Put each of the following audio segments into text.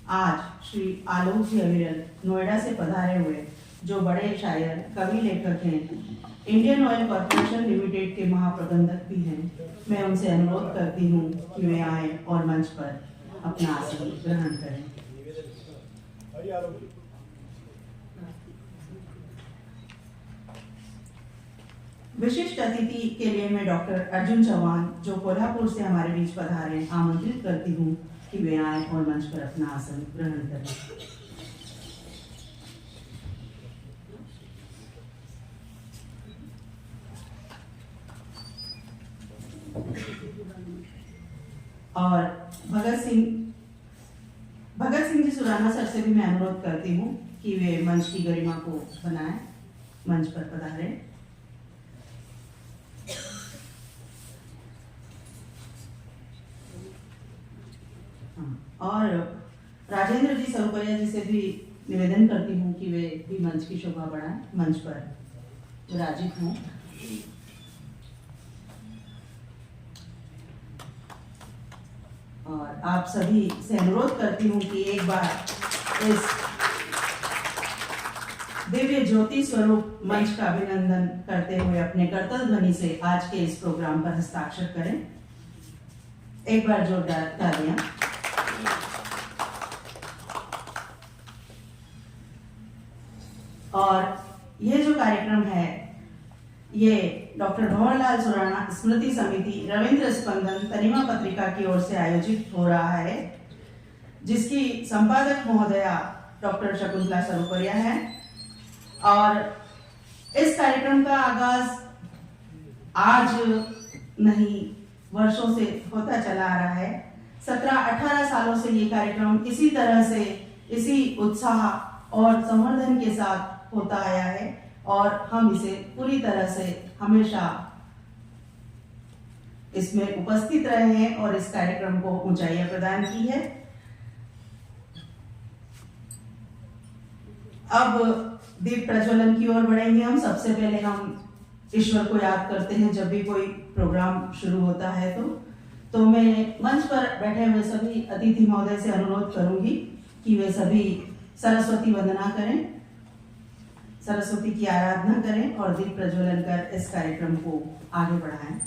आज श्री आलोक जी अविरल नोएडा से पधारे हुए, जो बड़े शायर, कवि, लेखक हैं, इंडियन ऑयल कॉर्पोरेशन लिमिटेड के महाप्रबंधक भी हैं, मैं उनसे अनुरोध करती हूँ कि वे आए और मंच पर अपना आसन ग्रहण करें। विशिष्ट अतिथि के लिए मैं डॉक्टर अर्जुन चौहान, जो कोल्हापुर से हमारे बीच पधारे, आमंत्रित करती हूँ कि वे आए और मंच पर अपना आसन ग्रहण करें। और भगत सिंह जी सुराना सर से भी मैं अनुरोध करती हूँ कि वे मंच की गरिमा को बनाएं, मंच पर पधारें। और राजेंद्र जी सरोपरिया जी से भी निवेदन करती हूँ कि वे भी मंच की शोभा बढ़ाएं, मंच पर विराजित हों। और आप सभी से अनुरोध करती हूँ कि एक बार इस दिव्य ज्योति स्वरूप मंच का अभिनंदन करते हुए अपने करतल ध्वनि से आज के इस प्रोग्राम पर हस्ताक्षर करें। एक बार जोरदार तालियां। और ये जो कार्यक्रम है, ये डॉक्टर भंवरलाल सुराना स्मृति समिति रविंद्र स्पंदन तनिमा पत्रिका की ओर से आयोजित हो रहा है, जिसकी संपादक महोदया डॉक्टर शकुंतला सरोपरिया है। और इस कार्यक्रम का आगाज आज नहीं, वर्षों से होता चला आ रहा है। 17-18 सालों से ये कार्यक्रम इसी तरह से, इसी उत्साह और संवर्धन के साथ होता आया है और हम इसे पूरी तरह से हमेशा इसमें उपस्थित रहे हैं और इस कार्यक्रम को ऊंचाइयां प्रदान की है। अब दीप प्रज्वलन की ओर बढ़ेंगे हम। सबसे पहले हम ईश्वर को याद करते हैं जब भी कोई प्रोग्राम शुरू होता है तो मैं मंच पर बैठे हुए सभी अतिथि महोदय से अनुरोध करूंगी कि वे सभी सरस्वती वंदना करें, सरस्वती की आराधना करें और दीप प्रज्वलन कर इस कार्यक्रम को आगे बढ़ाएं।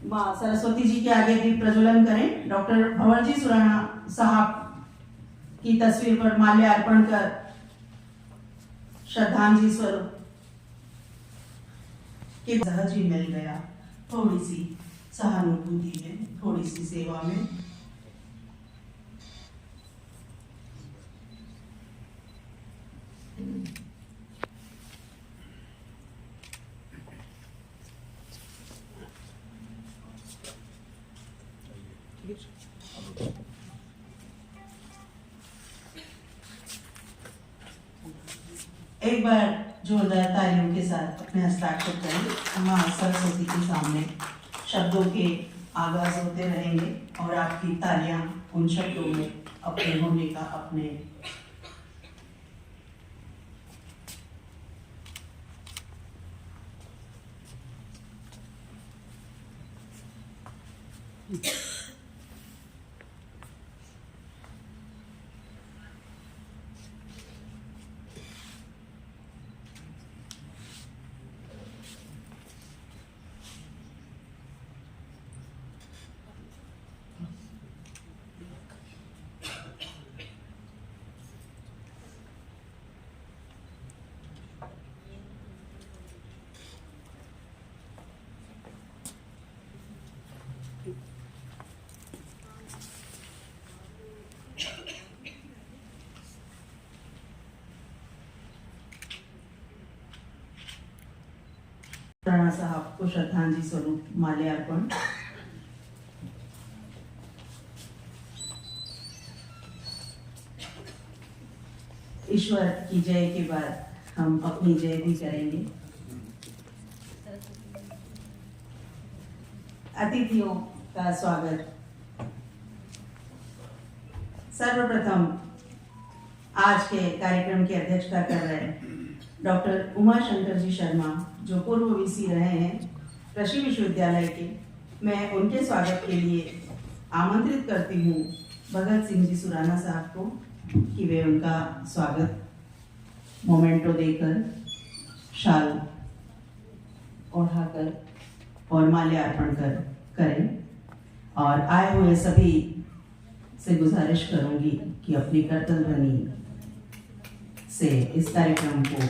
माँ सरस्वती जी के आगे दीप प्रज्वलन करें। डॉक्टर भंवरजी सुराना साहब की तस्वीर पर माल्यार्पण कर श्रद्धांजलि स्वरूप के सहज ही मिल गया, थोड़ी सी सहानुभूति में, थोड़ी सी सेवा में। एक बार जोरदार तालियों के साथ अपने हस्ताक्षर करें। माँ सरस्वती के सामने शब्दों के आगाज होते रहेंगे और आपकी तालियां उन शब्दों में अपने होने का, अपने राणा साहब को श्रद्धांजलि स्वरूप माल्यार्पण। ईश्वर की जय के बाद हम अपनी जय भी करेंगे। अतिथियों का स्वागत। सर्वप्रथम आज के कार्यक्रम की अध्यक्षता कर रहे हैं डॉक्टर उमाशंकर जी शर्मा, जो पूर्व वीसी रहे हैं कृषि विश्वविद्यालय के। मैं उनके स्वागत के लिए आमंत्रित करती हूँ भगत सिंह जी सुराना साहब को कि वे उनका स्वागत मोमेंटो देकर, शाल ओढ़ाकर और माल्यार्पण करें। और आए हुए सभी से गुजारिश करूंगी कि अपनी करतल ध्वनि से इस कार्यक्रम को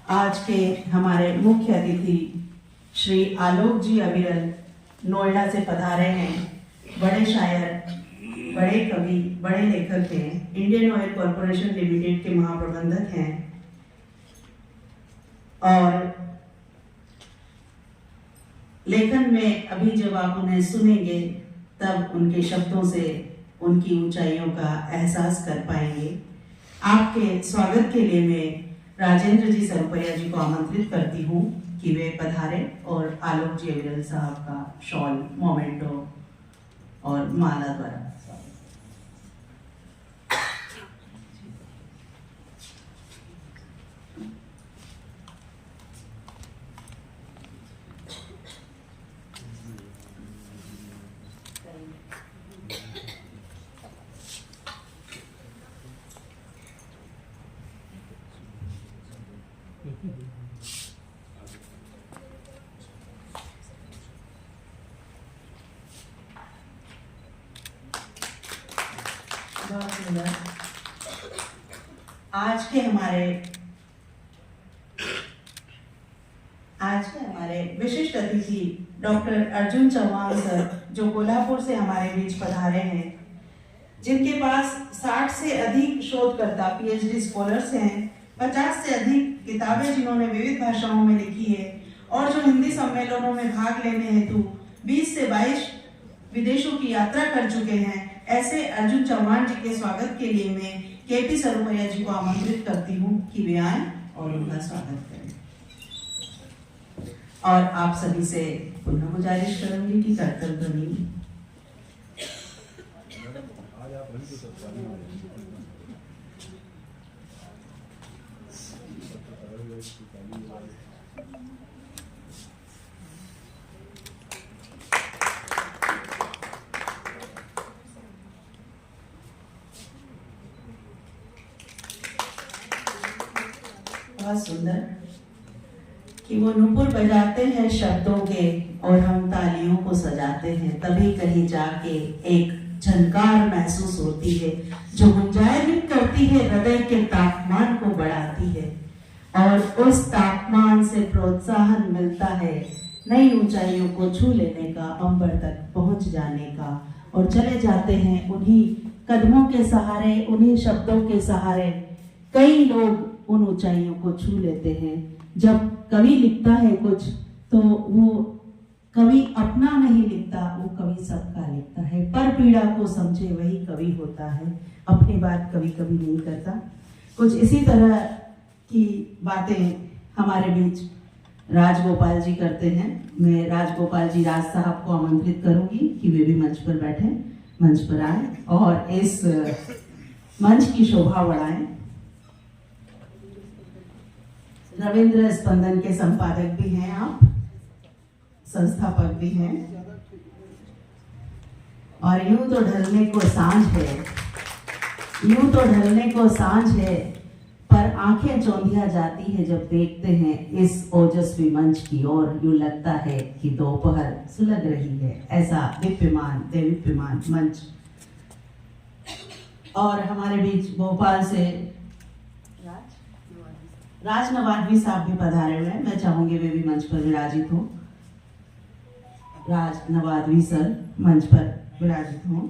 आज के हमारे मुख्य अतिथि श्री आलोक जी अविरल नोएडा से पधारे हैं। बड़े शायर, बड़े कवि, बड़े लेखक हैं। इंडियन ऑयल कॉरपोरेशन लिमिटेड के महाप्रबंधक हैं और लेखन में अभी जब आप उन्हें सुनेंगे तब उनके शब्दों से उनकी ऊंचाइयों का एहसास कर पाएंगे। आपके स्वागत के लिए मैं राजेंद्र जी सरुपैया जी को आमंत्रित करती हूँ कि वे पधारें और आलोक जी अविरल साहब का शॉल, मोमेंटो और माला द्वारा बहुत सुंदर। आज के हमारे विशिष्ट अतिथि डॉक्टर अर्जुन चौहान सर, जो कोल्हापुर से हमारे बीच पधारे हैं, जिनके पास 60 से अधिक शोधकर्ता पीएचडी स्कॉलर्स हैं, 50 से अधिक किताबें जिन्होंने विविध भाषाओं में लिखी है और जो हिंदी सम्मेलनों में भाग लेने हेतु 20 से 22 विदेशों की यात्रा कर चुके हैं, ऐसे अर्जुन चौहान जी के स्वागत के लिए मैं केपी सरुपैया जी को आमंत्रित करती हूँ कि वे आएं और उनका स्वागत करें। और आप सभी से पुनः गुजारिश करूंगी कि करतल ध्वनि बहुत सुंदर कि वो नुपुर बजाते हैं शब्दों के और हम तालियों को सजाते हैं, तभी कहीं जाके एक झनकार महसूस होती है जो गुंजायश करती है, हृदय के तापमान को बढ़ाती है और उस तापमान से प्रोत्साहन मिलता है नई ऊंचाइयों को छू लेने का, अंबर तक पहुंच जाने का। और चले जाते हैं उन्हीं कदमों के सहारे, उन्हीं शब्दों के सहारे कई लोग उन ऊंचाइयों को छू लेते हैं। जब कवि लिखता है कुछ तो वो कवि अपना नहीं लिखता, वो कवि सबका लिखता है। पर पीड़ा को समझे वही कवि होता है, अपनी बात कभी कभी नहीं करता। कुछ इसी तरह की बातें हमारे बीच राजगोपाल जी करते हैं। मैं राजगोपाल जी राज साहब को आमंत्रित करूंगी कि वे भी मंच पर बैठे, मंच पर आए और इस मंच की शोभा बढ़ाएं। रविंद्र स्पंदन के संपादक भी हैं आप, संस्थापक भी हैं। और यूं तो ढलने को सांझ है, यूं तो ढलने को सांझ है, पर आंखें चौंधिया जाती है जब देखते हैं इस ओजस्वी मंच की ओर। यूं लगता है कि दोपहर सुलग रही है, ऐसा दिव्यमान देवीप्यमान मंच। और हमारे बीच भोपाल से राज नवादवी साहब भी पधारे हुए हैं। मैं चाहूंगी वे भी मंच पर विराजित हो। राज नवादवी सर मंच पर विराजित हो।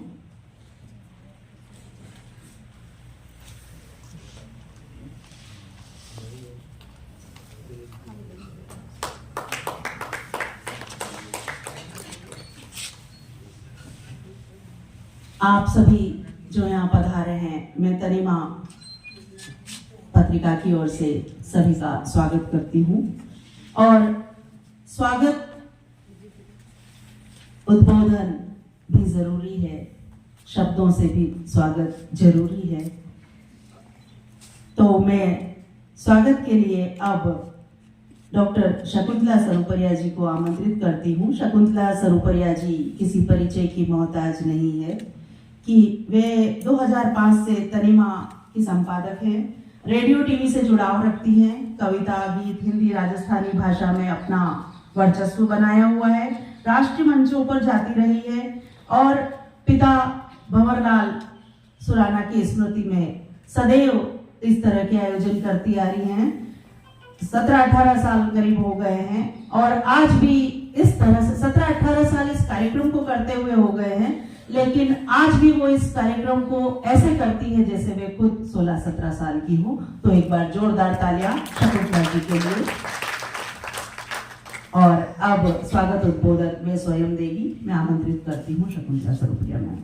आप सभी जो यहाँ पधारे हैं, मैं तनिमा पत्रिका की ओर से सभी का स्वागत करती हूँ। और स्वागत उद्बोधन भी जरूरी है, शब्दों से भी स्वागत जरूरी है। तो मैं स्वागत के लिए अब डॉक्टर शकुंतला सरुपरिया जी को आमंत्रित करती हूँ। शकुंतला सरुपरिया जी किसी परिचय की मोहताज नहीं है कि वे 2005 से तनिमा की संपादक हैं, रेडियो टीवी से जुड़ाव रखती हैं, कविता, गीत, हिंदी, राजस्थानी भाषा में अपना वर्चस्व बनाया हुआ है, राष्ट्रीय मंचों पर जाती रही है और पिता भंवरलाल सुराना की स्मृति में सदैव इस तरह के आयोजन करती आ रही हैं। 17-18 साल करीब हो गए हैं और आज भी इस तरह से 17-18 साल इस कार्यक्रम को करते हुए हो गए हैं, लेकिन आज भी वो इस कार्यक्रम को ऐसे करती है जैसे वे खुद 16-17 साल की हो। तो एक बार जोरदार तालियां शकुंतला जी के लिए। और अब स्वागत उद्बोधन में स्वयं देगी, मैं आमंत्रित करती हूँ शकुंतला सरुपरिया मैम।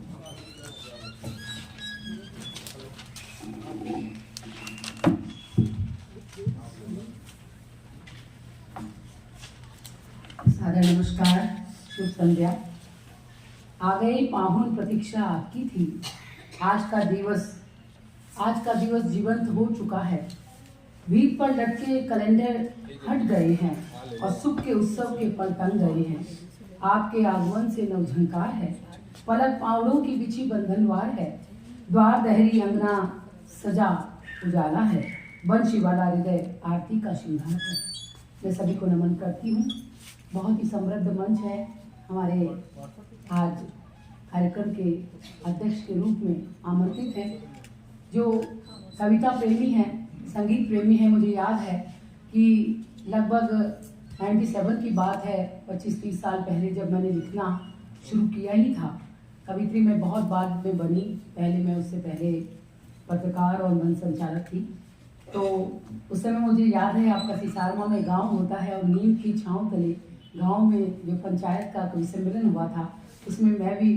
सादर नमस्कार, शुभ संध्या। आ गई पाहुन प्रतीक्षा आपकी थी। आज का दिवस जीवंत हो चुका है। भीत पर लटके कैलेंडर हट गए हैं और सुख के उत्सव के पल टंग गए हैं। आपके आगमन से नवझंकार है, पलक पावड़ों की बिछी बंधनवार है। द्वार दहरी अंगना सजा उजाला है, बंशी वाला हृदय आरती का श्रृंगार है। मैं सभी को नमन करती हूँ। बहुत ही समृद्ध मंच है। हमारे आज कार्यक्रम के अध्यक्ष के रूप में आमंत्रित हैं जो कविता प्रेमी हैं, संगीत प्रेमी हैं। मुझे याद है कि लगभग 97 की बात है, 25-30 साल पहले जब मैंने लिखना शुरू किया ही था। कवित्री में बहुत बाद में बनी, पहले मैं उससे पहले पत्रकार और मंच संचालक थी। तो उस समय मुझे याद है आपका सिसारमा में गांव होता है और नीम की छांव तले गांव में जो पंचायत का कवि सम्मेलन हुआ था, उसमें मैं भी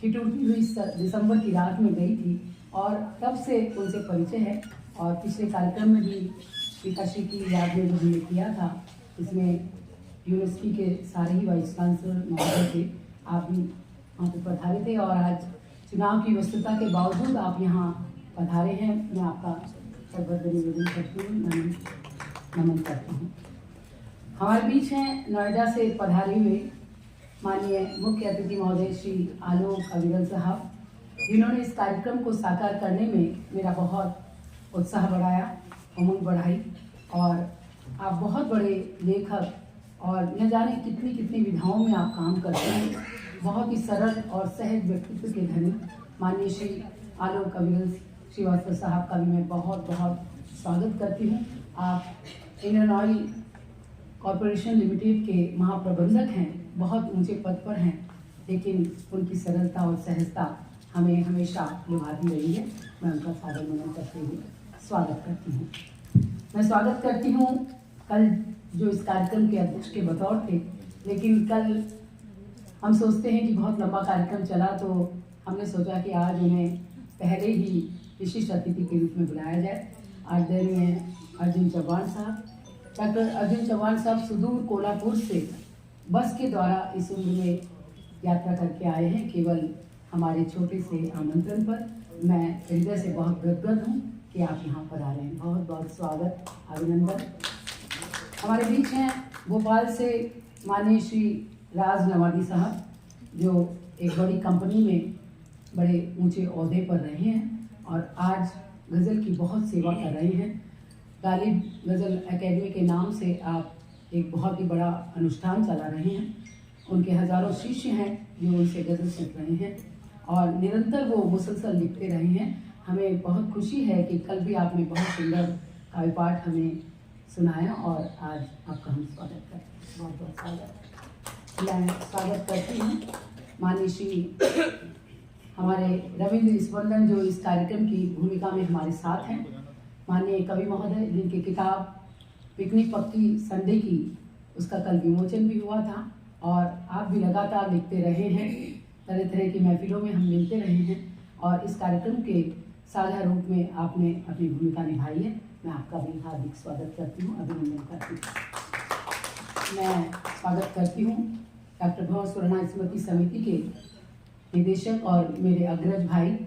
ठिठुरती हुई दिसंबर की रात में गई थी और तब से उनसे परिचय है। और पिछले कार्यक्रम में भी पिताश्री की याद में हमने किया था, इसमें यूनिवर्सिटी के सारे ही वाइस चांसलर महोदय थे, आप भी वहाँ पर पधारे थे और आज चुनाव की व्यस्तता के बावजूद आप यहाँ पधारे हैं। मैं आपका सर्वत्र निवेदन करती हूँ, नमन करती हूँ। हमारे बीच हैं नोएडा से पधारे हुए माननीय मुख्य अतिथि महोदय श्री आलोक अविरल साहब, जिन्होंने इस कार्यक्रम को साकार करने में मेरा बहुत उत्साह बढ़ाया, उमंग बढ़ाई। और आप बहुत बड़े लेखक और न जाने कितनी कितनी विधाओं में आप काम करते हैं। बहुत ही सरल और सहज व्यक्तित्व के धनी माननीय श्री आलोक अविरल श्रीवास्तव साहब का भी मैं बहुत बहुत स्वागत करती हूँ। आप इंडियन ऑयल कॉरपोरेशन लिमिटेड के महाप्रबंधक हैं, बहुत ऊंचे पद पर हैं, लेकिन उनकी सरलता और सहजता हमें हमेशा लुभाती रही है। मैं उनका सादर नमन करते हुए स्वागत करती हूँ। मैं स्वागत करती हूँ कल जो इस कार्यक्रम के अध्यक्ष के बतौर थे, लेकिन कल हम सोचते हैं कि बहुत लंबा कार्यक्रम चला, तो हमने सोचा कि आज उन्हें पहले ही विशिष्ट अतिथि के रूप में बुलाया जाए। आदरणीय अर्जुन चौहान साहब, डॉक्टर अर्जुन चौहान साहब सुदूर कोल्हापुर से बस के द्वारा इस उम्र में यात्रा करके आए हैं, केवल हमारे छोटे से आमंत्रण पर। मैं हृदय से बहुत गदगद हूँ कि आप यहाँ पर आ रहे हैं। बहुत बहुत स्वागत, अभिनंदन। हमारे बीच हैं भोपाल से माननीय श्री राज नवादी साहब, जो एक बड़ी कंपनी में बड़े ऊंचे ओहदे पर रहे हैं और आज गज़ल की बहुत सेवा कर रहे हैं। गालिब गज़ल एकेडमी के नाम से आप एक बहुत ही बड़ा अनुष्ठान चला रहे हैं। उनके हज़ारों शिष्य हैं जो उनसे गज़ल सीख रहे हैं और निरंतर वो मुसलसल लिखते रहे हैं। हमें बहुत खुशी है कि कल भी आपने बहुत सुंदर काव्य पाठ हमें सुनाया और आज आपका हम स्वागत करें। बहुत बहुत स्वागत। मैं स्वागत करती हूँ माननीय श्री हमारे रविंद्र स्पंदन, जो इस कार्यक्रम की भूमिका में हमारे साथ हैं, माननीय कवि महोदय, जिनकी किताब पिकनिक पक्की संडे की उसका कल विमोचन भी हुआ था और आप भी लगातार लिखते रहे हैं, तरह तरह की महफिलों में हम मिलते रहे हैं और इस कार्यक्रम के साझा रूप में आपने अपनी भूमिका निभाई है। मैं आपका भी हार्दिक स्वागत करती हूँ, अभिनंदन करती हूँ। मैं स्वागत करती हूँ डॉक्टर भंवर सुराणा स्मृति समिति के निदेशक और मेरे अग्रज भाई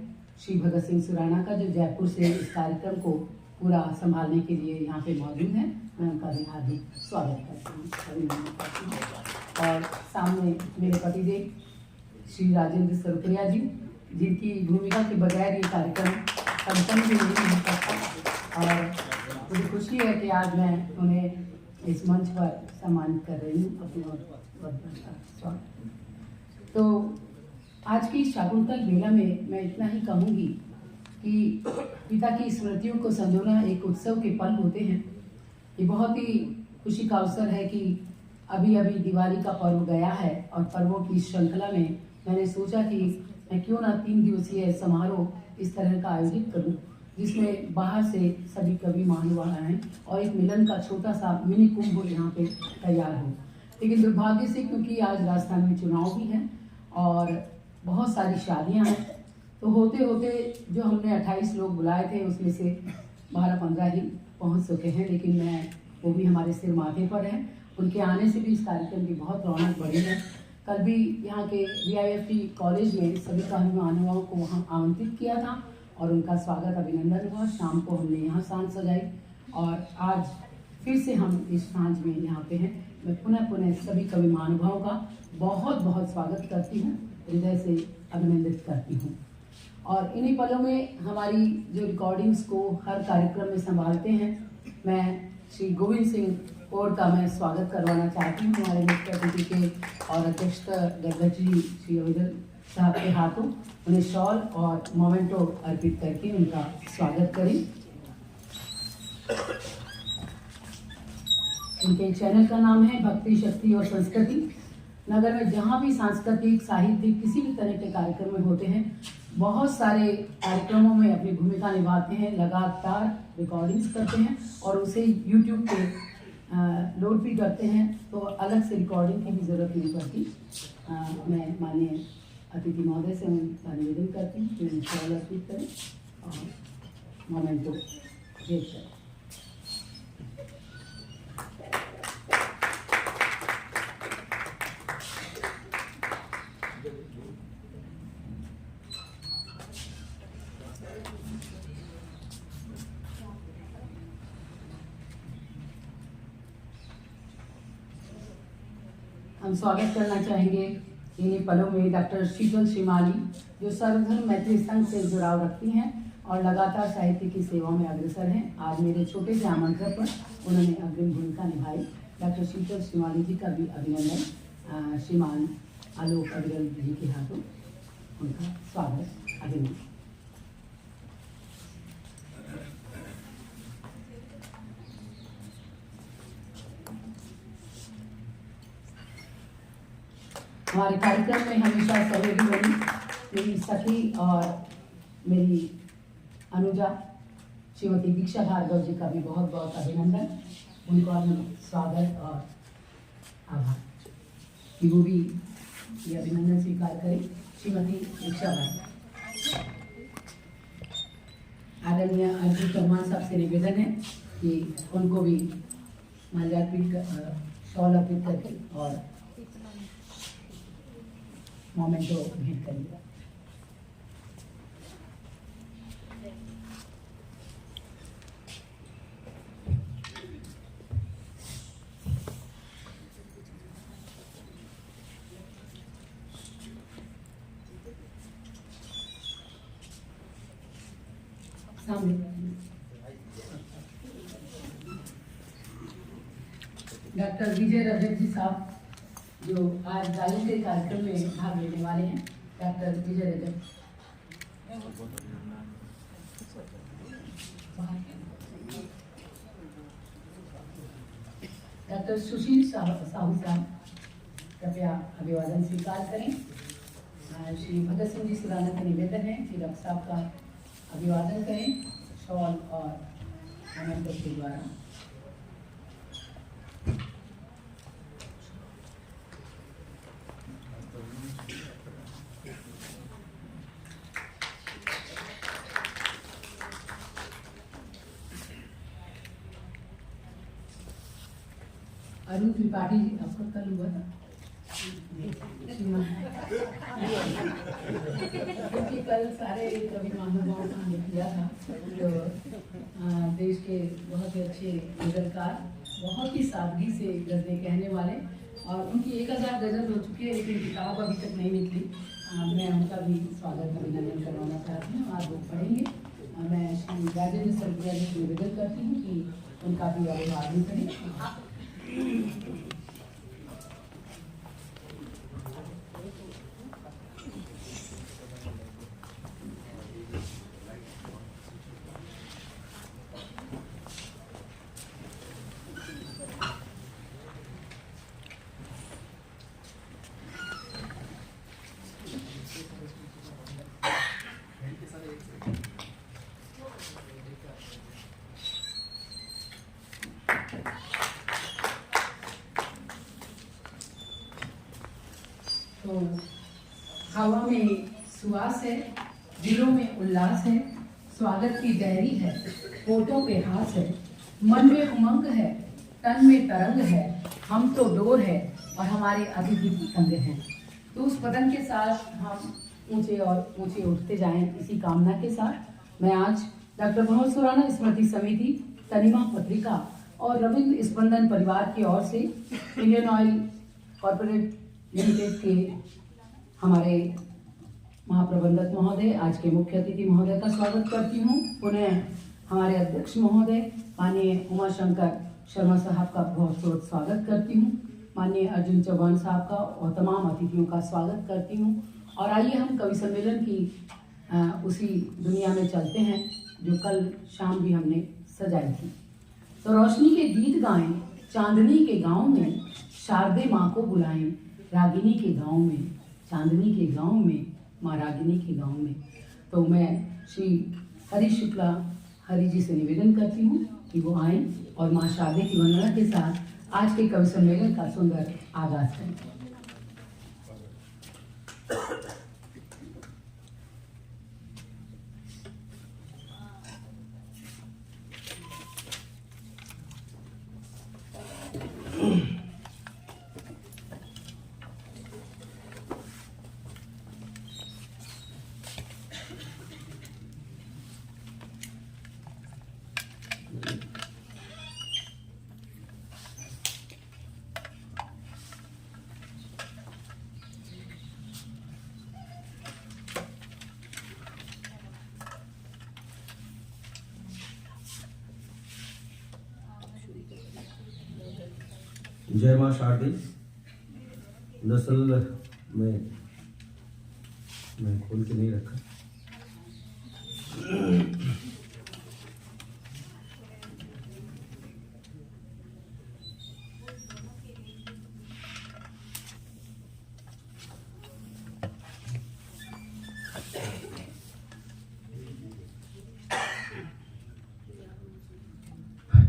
श्री भगत सिंह सुराणा का, जो जयपुर से इस कार्यक्रम को पूरा संभालने के लिए यहाँ पे मौजूद हैं। मैं उनका भी हार्दिक स्वागत करती हूँ, अभिनंदन करती हूँ। और सामने मेरे पतिदेव श्री राजेंद्र सरुखरिया जी, जिनकी भूमिका के बगैर ये कार्यक्रम संपन्न भी नहीं हो सकता, और मुझे खुशी है कि आज मैं उन्हें इस मंच पर सम्मानित कर रही हूँ। अपने स्वागत। तो आज की शाकुंतल बेला में मैं इतना ही कहूँगी कि पिता की स्मृतियों को संजोना एक उत्सव के पल होते हैं। ये बहुत ही खुशी का अवसर है कि अभी अभी दिवाली का पर्व गया है, और पर्वों की श्रृंखला में मैंने सोचा कि मैं क्यों ना 3 दिवसीय समारोह इस तरह का आयोजित करूं, जिसमें बाहर से सभी कवि महानुभाव आएँ और एक मिलन का छोटा सा मिनी कुंभ यहाँ पे तैयार हो। लेकिन दुर्भाग्य से, क्योंकि आज राजस्थान में चुनाव भी हैं और बहुत सारी शादियाँ हैं, तो होते होते जो हमने 28 लोग बुलाए थे उसमें से 12-15 ही पहुँच सके हैं। लेकिन मैं वो भी हमारे सिर माथे पर है, उनके आने से भी इस कार्यक्रम की बहुत रौनक बढ़ी है। कल भी यहाँ के VIFT कॉलेज में सभी कवि महानुभावों को वहाँ आमंत्रित किया था और उनका स्वागत अभिनंदन हुआ। शाम को हमने यहाँ सांझ सजाई और आज फिर से हम इस सांझ में यहाँ पे हैं। मैं पुनः सभी कवि महानुभावों का बहुत बहुत स्वागत करती हूँ, हृदय से अभिनंदित करती हूँ। और इन्हीं पलों में हमारी जो रिकॉर्डिंग्स को हर कार्यक्रम में संभालते हैं, मैं श्री गोविंद सिंह और का मैं स्वागत करवाना चाहती हूँ। हमारे मुख्य अतिथि के और अध्यक्षता गदगज जी श्री अविदल साहब के हाथों उन्हें शॉल और मोमेंटो अर्पित करके उनका स्वागत करें। उनके चैनल का नाम है भक्ति, शक्ति और संस्कृति। नगर में जहाँ भी सांस्कृतिक, साहित्यिक, किसी भी तरह के कार्यक्रम में होते हैं, बहुत सारे कार्यक्रमों में अपनी भूमिका निभाते हैं, लगातार रिकॉर्डिंग्स करते हैं और उसे यूट्यूब पे लोड भी करते हैं, तो अलग से रिकॉर्डिंग की भी ज़रूरत नहीं पड़ती। मैं माननीय अतिथि महोदय से उनका निवेदन करती हूँ कि उनसे अर्पित करें और मोमेंटो भेज करें। हम स्वागत करना चाहेंगे इन्हीं पलों में डॉक्टर शीतल श्रीमाली, जो सर्वधर्म मैत्री संघ से जुड़ाव रखती हैं और लगातार साहित्य की सेवाओं में अग्रसर हैं। आज मेरे छोटे से आमंत्रण पर उन्होंने अग्रिम भूमिका निभाई। डॉक्टर शीतल श्रीमाली जी का भी अभिनंदन। श्रीमान आलोक अग्रवाल जी के हाथों उनका स्वागत, अभिनंदन। हमारे कार्यक्रम में हमेशा सहयोगी बनी मेरी सखी और मेरी अनुजा श्रीमती दीक्षा भार्गव जी का भी बहुत बहुत अभिनंदन। उनको हम स्वागत और आभार कि वो भी ये अभिनंदन स्वीकार करें। श्रीमती दीक्षा भार्गव। आदरणीय अर्जुन चौहान साहब से निवेदन है कि उनको भी माल्यार्पित शॉल अर्पित करके और मोमेंटो भेंट करिएगा। सामने डॉक्टर विजय रजक जी साहब, जो आज गायन के कार्यक्रम में भाग लेने वाले हैं। डॉक्टर विजय रजक। डॉक्टर सुशील साहू साहब, कृपया अभिवादन स्वीकार करें। श्री भगत सिंह जी सुराना का निवेदन है कि डॉक्टर साहब का अभिवादन करें शॉल और मोमेंटो के द्वारा। अरुण त्रिपाठी जी, आपका कल हुआ था क्योंकि कल सारे कवि महानुभावों को हमने किया था, तो देश के बहुत ही अच्छे गजलकार, बहुत ही सादगी से गजलें कहने वाले, और उनकी 1000 गजल हो चुकी है लेकिन किताब अभी तक नहीं निकली। मैं उनका भी स्वागत अभिनंदन करवाना चाहती हूँ। आज वो पढ़ेंगे और मैं श्री राजेंद्र सरगुजा जी को निवेदन करती हूँ कि उनका भी अभिवादन करें। तो हवा में सुवास है, दिलों में उल्लास है, स्वागत की डायरी है, होठों पे हास है, मन में उमंग है, तन में तरंग है, हम तो डोर है और हमारे अतिथि पतंग हैं। तो उस पतंग के साथ हम ऊंचे और ऊंचे उठते जाएं, इसी कामना के साथ मैं आज डॉक्टर भंवर सुराणा स्मृति समिति, तनिमा पत्रिका और रविंद्र स्पंदन परिवार की ओर से इंडियन ऑयल कॉर्पोरेट लिमिटेड के हमारे महाप्रबंधक महोदय, आज के मुख्य अतिथि महोदय का स्वागत करती हूँ। पुनः हमारे अध्यक्ष महोदय माननीय उमाशंकर शर्मा साहब का बहुत बहुत स्वागत करती हूँ। माननीय अर्जुन चौहान साहब का और तमाम अतिथियों का स्वागत करती हूँ। और आइए हम कवि सम्मेलन की उसी दुनिया में चलते हैं जो कल शाम भी हमने सजाई थी। तो रोशनी के गीत गाएं चांदनी के गांव में, शारदे माँ को बुलाएं रागिनी के गांव में, चांदनी के गांव में, माँ रागिनी के गांव में। तो मैं श्री हरि शुक्ला हरि जी से निवेदन करती हूँ कि वो आएं और माँ शारदे की वंदना के साथ आज के कवि सम्मेलन का सुंदर आगाज करें। जय माँ शारदे। दरअसल मैं खोल के नहीं रखा।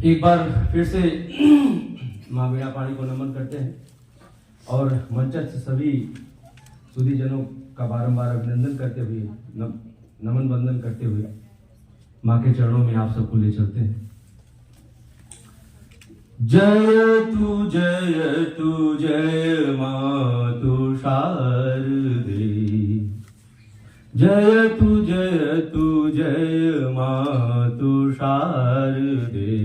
एक बार फिर से माँ वीणा पाणी को नमन करते हैं और मंचस्थ सभी सुधीजनों का बारंबार अभिनंदन करते हुए नमन वंदन करते हुए माँ के चरणों में आप सबको ले चलते हैं। जय तू जय माँ तू शारदे, जय तू जय माँ तू शारदे,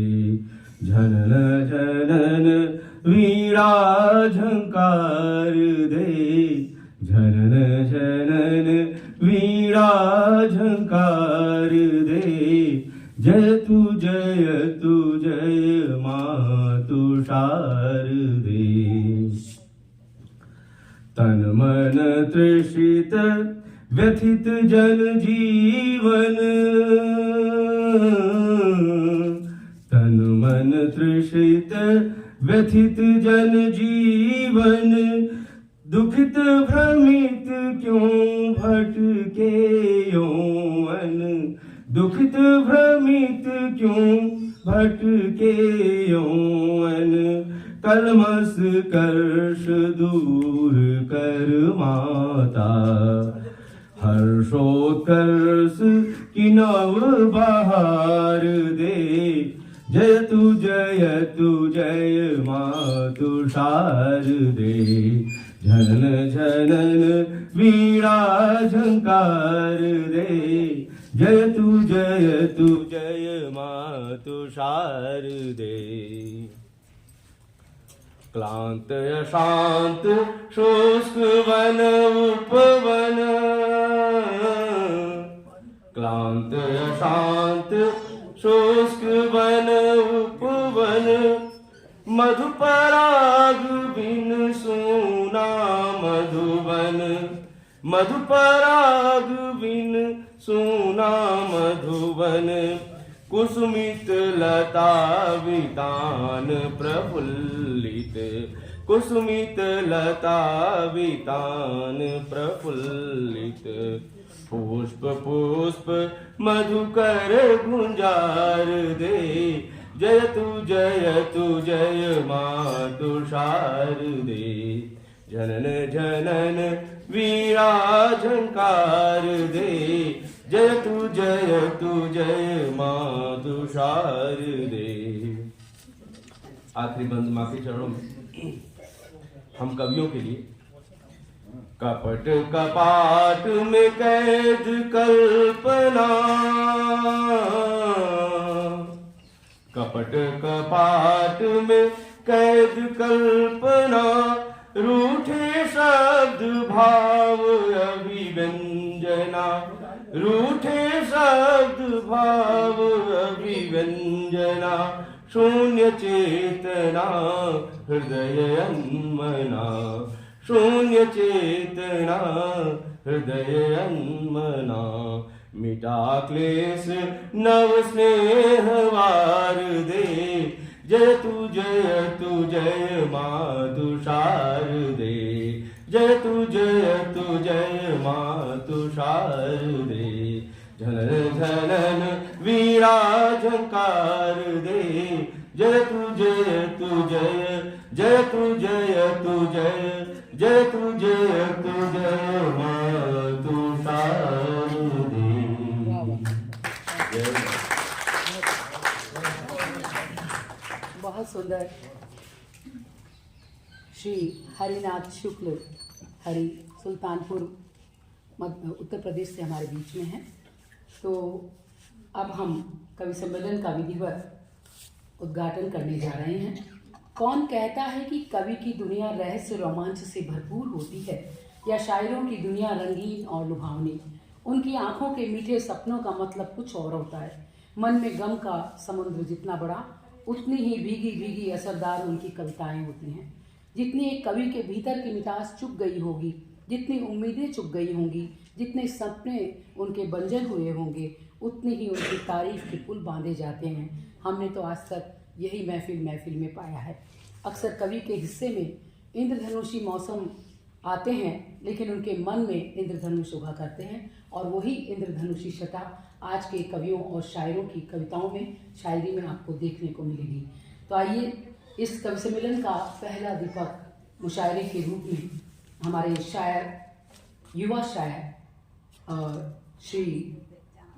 जनन जनन वीणा झंकार दे, जनन जनन वीणा झंकार दे, जय तू जय माँ तू शारदे। तन मन तृषित व्यथित जन जीवन, तन मन तृषित व्यथित जन जीवन, दुखित भ्रमित क्यों भटके यौवन, दुखित भ्रमित क्यों भटके यौवन, कलमस कर्ष दूर कर माता, हर्षोत्कर्ष की नव बहार दे, जय तू जय माँ तुषार दे। झनन झनन वीणा झंकार दे। जय तू जय माँ तुषार दे। क्लांत अशांत शुष्क वन उपवन। क्लांत अशांत शुष्क वन उपवन। मधुपराग बिन सोना मधुबन। मधुपराग बिन सोना मधुबन। कुसुमित लता वितान प्रफुल्लित। कुसुमित लता वितान प्रफुल्लित। पुष्प पुष्प मधुकर गुंजार दे। जय तू जय माँ तुषार दे। जनन जनन वीणा झंकार दे। जय तू जय माँ तुषार दे। आखिरी बंद माँ के चरणों में हम कवियों के लिए। कपट कपाट में कैद कल्पना। कपट कपाट में कैद कल्पना। रूठे शब्द भाव अभिव्यंजना। रूठे शब्द भाव अभिव्यंजना। शून्य चेतना हृदय अन्मना। शून्य चेतना हृदय अन्मना। मिटा क्लेश नव स्नेह वार दे। जय तू जय माँ तुषार दे। जय तू जय माँ तुषार दे। झनन झनन वीणा झंकार दे। जय तू जय जय तू जय जय तू जय माँ तुषार दे। बहुत सुंदर। श्री हरिनाथ शुक्ल हरि सुल्तानपुर उत्तर प्रदेश से हमारे बीच में हैं। तो अब हम कवि सम्मेलन का विधिवत उद्घाटन करने जा रहे हैं। कौन कहता है कि कवि की दुनिया रहस्य रोमांच से भरपूर होती है या शायरों की दुनिया रंगीन और लुभावनी। उनकी आंखों के मीठे सपनों का मतलब कुछ और होता है। मन में गम का समुद्र जितना बड़ा उतनी ही भीगी भीगी असरदार उनकी कविताएं होती हैं। जितनी एक कवि के भीतर की मिठास चुक गई होगी, जितनी उम्मीदें चुक गई होंगी, जितने सपने उनके बंजर हुए होंगे, उतनी ही उनकी तारीफ के पुल बांधे जाते हैं। हमने तो आज तक यही महफिल में पाया है। अक्सर कवि के हिस्से में इंद्रधनुषी मौसम आते हैं, लेकिन उनके मन में इंद्रधनुष उभा करते हैं और वही इंद्रधनुषी छटा आज के कवियों और शायरों की कविताओं में, शायरी में आपको देखने को मिलेगी। तो आइए इस कवि सम्मेलन का पहला दीपक मुशायरे के रूप में हमारे शायर, युवा शायर श्री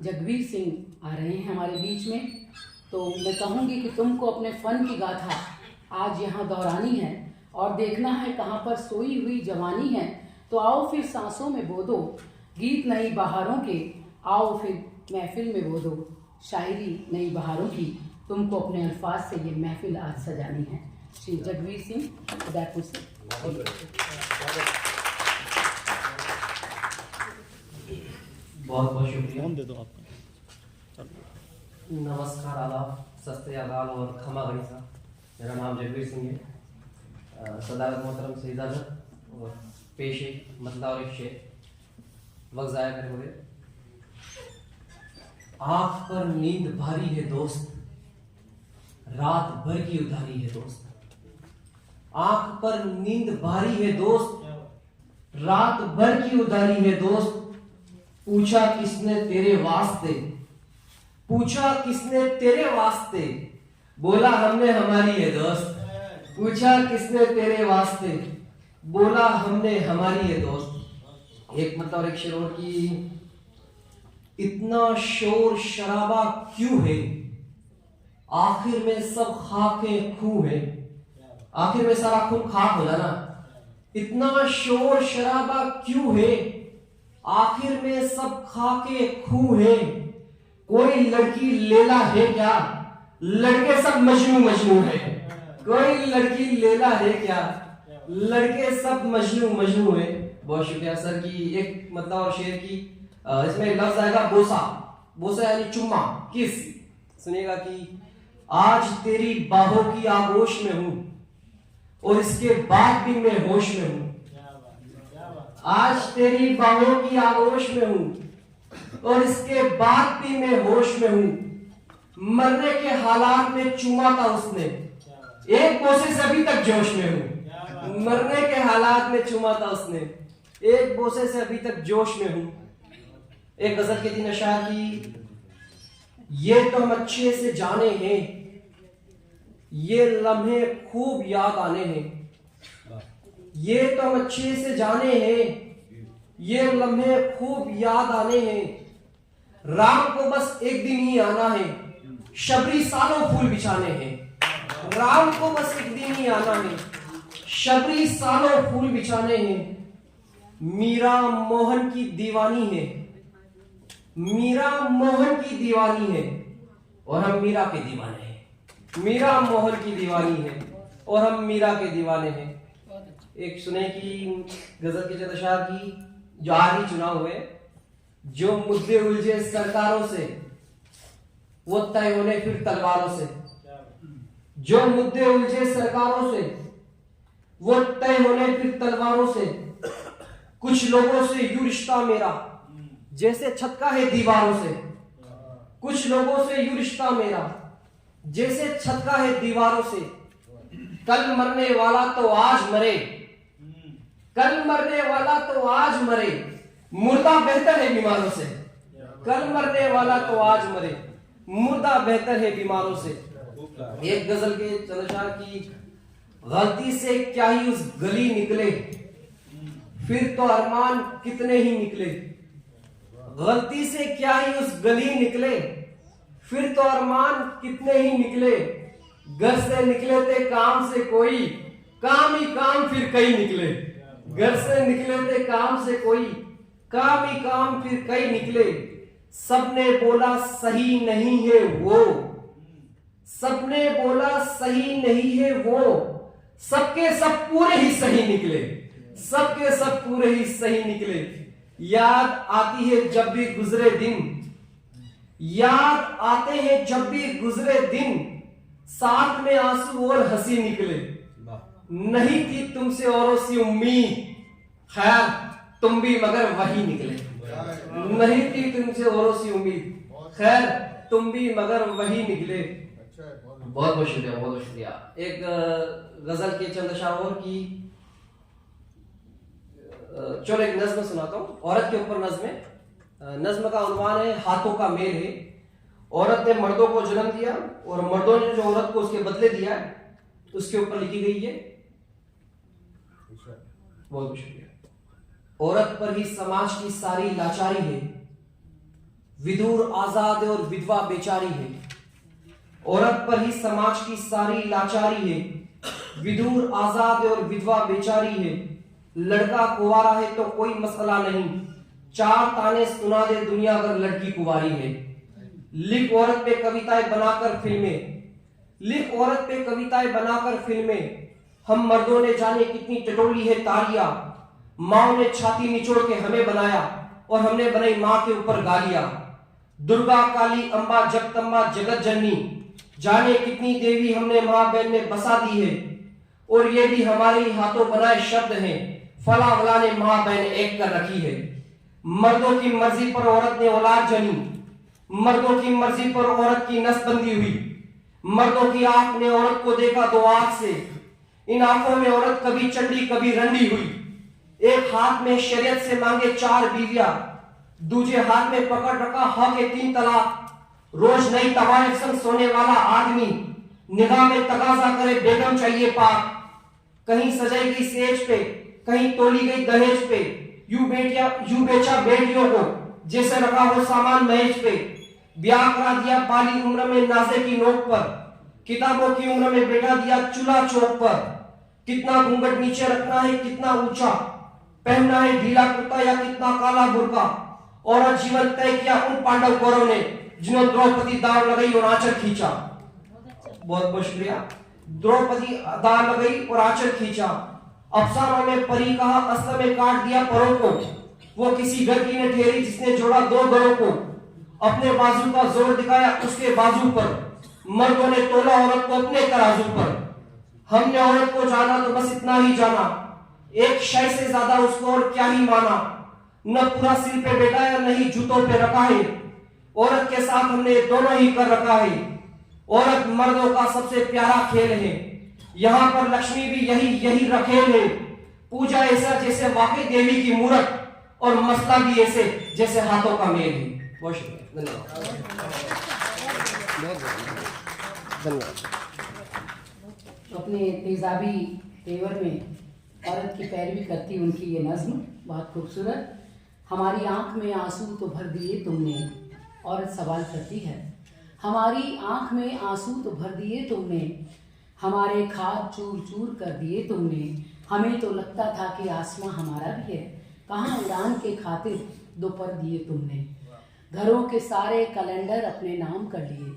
जगवीर सिंह आ रहे हैं हमारे बीच में। तो मैं कहूँगी कि तुमको अपने फन की गाथा आज यहाँ दोहरानी है और देखना है कहाँ पर सोई हुई जवानी है। तो आओ फिर सांसों में बो दो गीत नई बहारों के। आओ फिर महफिल में बो दो शायरी नई बहारों की। तुमको अपने अल्फाज से ये महफिल आज सजानी है। श्री जगवीर सिंह उदयपुर से। बहुत बहुत शुक्रिया। दे दो आपका। नमस्कार, आदाब, सत श्री अकाल और खमा गणिसा। मेरा नाम जगवीर सिंह है। सदाकत मोहतरम से इजाज़त और पेशे मतला और एक शेर वक्त ज़ाया करे हुए। आँख पर नींद भारी है दोस्त, रात भर की उधारी है दोस्त। आँख पर नींद भारी है दोस्त, रात भर की उधारी है दोस्त। पूछा किसने तेरे वास्ते, पूछा किसने तेरे वास्ते, बोला हमने हमारी है दोस्त। पूछा किसने तेरे वास्ते, बोला हमने हमारी है दोस्त। एक मतलब और एक शेर और की। इतना शोर शराबा क्यों है, आखिर में सब खाके खूह है। आखिर में सारा खून खाक हो जाना। इतना शोर शराबा क्यों है? आखिर में सब खाके खूह है। कोई लड़की लैला है क्या? लड़के सब मजनू मजनू है। कोई लड़की लैला है क्या? लड़के सब मजनू मजनू है। बहुत शुक्रिया सर की एक मतलब और शेर की इसमें लफ्ज आएगा बोसा। बोसा यानी चुम्मा, किस। सुनिएगा कि आज तेरी बाहों की आगोश में हूं और इसके बाद भी मैं होश में हूं। आज तेरी बाहों की आगोश में हूं और इसके बाद भी मैं होश में हूं। मरने के हालात में चूमा था उसने, एक बोसे से अभी तक जोश में हूं। मरने के हालात में चूमा था उसने, एक बोसे से अभी तक जोश में हूं। एक गजल के दिन अशार की, ये तो हम अच्छे से जाने हैं, ये लम्हे खूब याद आने हैं। ये तो हम अच्छे से जाने हैं, ये लम्हे खूब याद आने हैं। राम को बस एक दिन ही आना है, शबरी सालों फूल बिछाने हैं। राम को बस एक दिन ही आना है, शबरी सालों फूल बिछाने हैं। मीरा मोहन की दीवानी है, मीरा मोहन की दीवानी है और हम मीरा के दीवाने हैं। मीरा मोहन की दीवानी है और हम मीरा के दीवाने हैं। एक सुने की गजल के चंद की, जो आखिरी चुनाव हुए, जो मुद्दे उलझे सरकारों से वो तय होने फिर तलवारों से। जो मुद्दे उलझे सरकारों से वो तय होने फिर तलवारों से। कुछ लोगों से यूं रिश्ता मेरा जैसे छक्का है दीवारों से। कुछ लोगों से यूं रिश्ता मेरा जैसे छक्का है दीवारों से। कल मरने वाला तो आज मरे, कल मरने वाला तो आज मरे, मुर्दा बेहतर है बीमारों से। कल मरने वाला तो आज मरे, मुर्दा बेहतर है बीमारों से। एक गजल के चंद्रशाह की, गलती से क्या ही उस गली निकले, फिर तो अरमान कितने ही निकले। गलती से क्या ही उस गली निकले, फिर तो अरमान कितने ही निकले। घर से निकले थे काम से कोई, काम ही काम फिर कई निकले। घर से निकले थे काम से कोई, काम ही काम फिर कई निकले। सबने बोला सही नहीं है वो, सबने बोला सही नहीं है वो, सबके सब पूरे ही सही निकले। सबके सब पूरे ही सही निकले। याद आती है जब भी गुजरे दिन, याद आते हैं जब भी गुजरे दिन, साथ में आंसू और हंसी निकले। नहीं थी तुमसे औरों सी उम्मीद, खैर तुम भी मगर वही निकले। नहीं थी तुमसे औरों सी उम्मीद, खैर तुम भी मगर वही निकले। बहुत बहुत शुक्रिया, बहुत बहुत शुक्रिया। एक गजल के चंद अशार की, चलो एक नज्म सुनाता हूँ, औरत के ऊपर नज्म है। नज्म का उन्वान है हाथों का मेल है। औरत ने मर्दों को जन्म दिया और मर्दों ने जो औरत को उसके बदले दिया उसके ऊपर लिखी गई है। बहुत शुक्रिया। औरत पर ही समाज की सारी लाचारी है, विधुर आजाद और विधवा बेचारी है। औरत पर ही समाज की सारी लाचारी है, विधुर आजाद और विधवा बेचारी है। लड़का कुंवारा है तो कोई मसला नहीं, चार ताने सुना दे दुनिया अगर लड़की कुंवारी है। लिख औरत पे कविताएं बनाकर फिल्में, लिख औरत पे कविताएं बनाकर फिल्में। हम मर्दों ने जाने कितनी टटोली है तालियां, माओ ने छाती निचोड़ के हमें बनाया और हमने बनाई माँ के ऊपर गालियां। दुर्गा काली अंबा जगदम्बा जगत जननी, जाने कितनी देवी हमने माँ बहन में बसा दी है। और ये भी हमारे ही हाथों बनाए शब्द हैं, फला वला ने माँ बहन एक कर रखी है। मर्दों की मर्जी पर औरत ने औलाद जनी, मर्दों की मर्जी पर औरत की नस बंदी हुई। मर्दों की आंख ने औरत को देखा दो आंख से, इन आंखों में औरत कभी चंडी कभी रंडी हुई। एक हाथ में शरीयत से मांगे चार बीवियां, दूसरे हाथ में पकड़ रखा हक के 3 तलाक। रोज नई तवाइफ संग सोने वाला आदमी, निगाह में तगाजा करे बेगम चाहिए पाक। कहीं सजाई गई सेज पे, कहीं तोली गई दहेज पे, यूं बेचा बेटियों को जैसे रखा हो सामान मेज पे। ब्याह करा दिया बाली उम्र में नाजे की नोक पर, किताबों की उम्र में बैठा दिया चूल्हा चौक पर। कितना घूंघट नीचे रखना है, कितना ऊंचा पहनना है, ढीला कुर्ता या कितना काला बुर्का। औरत जीवन तय किया उन पांडव कौरव ने जिन्होंने द्रौपदी दाव लगाई और आंचल खींचा। बहुत बहुत शुक्रिया। द्रौपदी दाव लगाई और आंचल खींचा। अफसानों में परी कहा, अस्त्र में काट दिया परों को। वो किसी घर की ने ठहरी जिसने जोड़ा दो घरों को। अपने बाजू का जोर दिखाया उसके बाजू पर, मर्दों ने तोला औरत को अपने तराजू पर। हमने औरत को जाना तो बस इतना ही जाना, एक शय से ज्यादा उसको और क्या ही माना। न पूरा सिर पे बैठाया न ही जूतों पे रखा है, औरत के साथ हमने दोनों ही कर रखा है। औरत मर्दों का सबसे प्यारा खेल है, यहाँ पर लक्ष्मी भी यही रखेल है। पूजा ऐसा जैसे वाकई देवी की मूरत, और मसला भी ऐसे जैसे हाथों का मेल है। बहुत शुक्रिया, धन्यवाद। अपने तेजाबी तेवर में औरत की पैरवी करती उनकी ये नज्म बहुत खूबसूरत। हमारी आंख में आंसू तो भर दिए तुमने, औरत सवाल करती है। हमारी आंख में आंसू तो भर दिए तुमने, हमारे खाब चूर चूर कर दिए तुमने। हमें तो लगता था कि आसमां हमारा भी है, कहाँ उड़ान के खातिर दो पर दिए तुमने। घरों के सारे कैलेंडर अपने नाम कर लिए,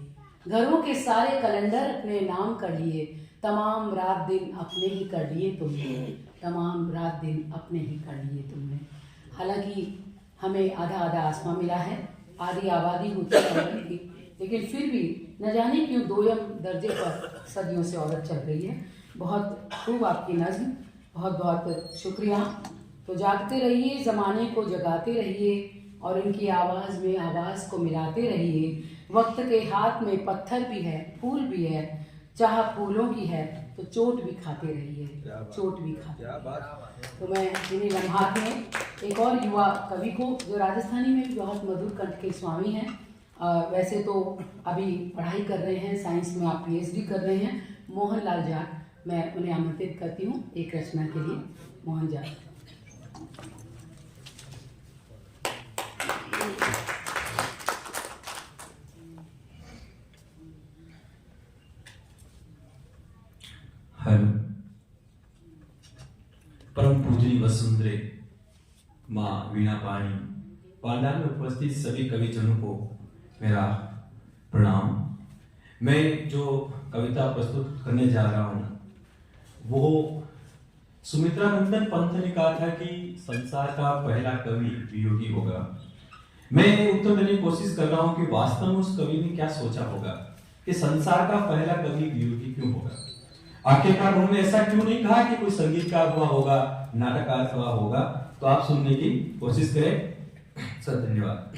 घरों के सारे कैलेंडर अपने नाम कर लिए। तमाम रात दिन अपने ही कर लिए तुमने, तमाम रात दिन अपने ही कर लिए तुमने। हालांकि हमें आधा आधा आसमां मिला है, आधी आबादी होती है, लेकिन फिर भी न जाने क्यों दोयम दर्जे पर सदियों से औरत चल रही है। बहुत खूब आपकी नज्म, बहुत बहुत शुक्रिया। तो जागते रहिए, ज़माने को जगाते रहिए, और इनकी आवाज़ में आवाज़ को मिलाते रहिए। वक्त के हाथ में पत्थर भी है, फूल भी है, चाह फूलों की है तो चोट भी खाते रहिए, चोट भी खाते रहिए। तो मैं इन्हीं लम्हात में एक और युवा कवि को, जो राजस्थानी में भी बहुत मधुर कंठ के स्वामी हैं, वैसे तो अभी पढ़ाई कर रहे हैं, साइंस में आप PhD कर रहे हैं, मोहन लाल जाट, मैं उन्हें आमंत्रित करती हूँ एक रचना के लिए। मोहन जाट। हेलो। परम पूजनी वसुंधरे माँ वीणा पाणी, पांडाल में उपस्थित सभी कविजनों को मेरा प्रणाम। मैं जो कविता प्रस्तुत करने जा रहा हूँ वो सुमित्रा नंदन पंत ने कहा था कि संसार का पहला कवि वियोगी होगा। मैं उत्तर देने की कोशिश कर रहा हूँ कि वास्तव में उस कवि ने क्या सोचा होगा कि संसार का पहला कवि वियोगी क्यों होगा। आखिरकार उन्होंने ऐसा क्यों नहीं कहा कि कोई संगीतकार हुआ होगा, नाटककार हुआ होगा। तो आप सुनने की कोशिश करें। सर धन्यवाद।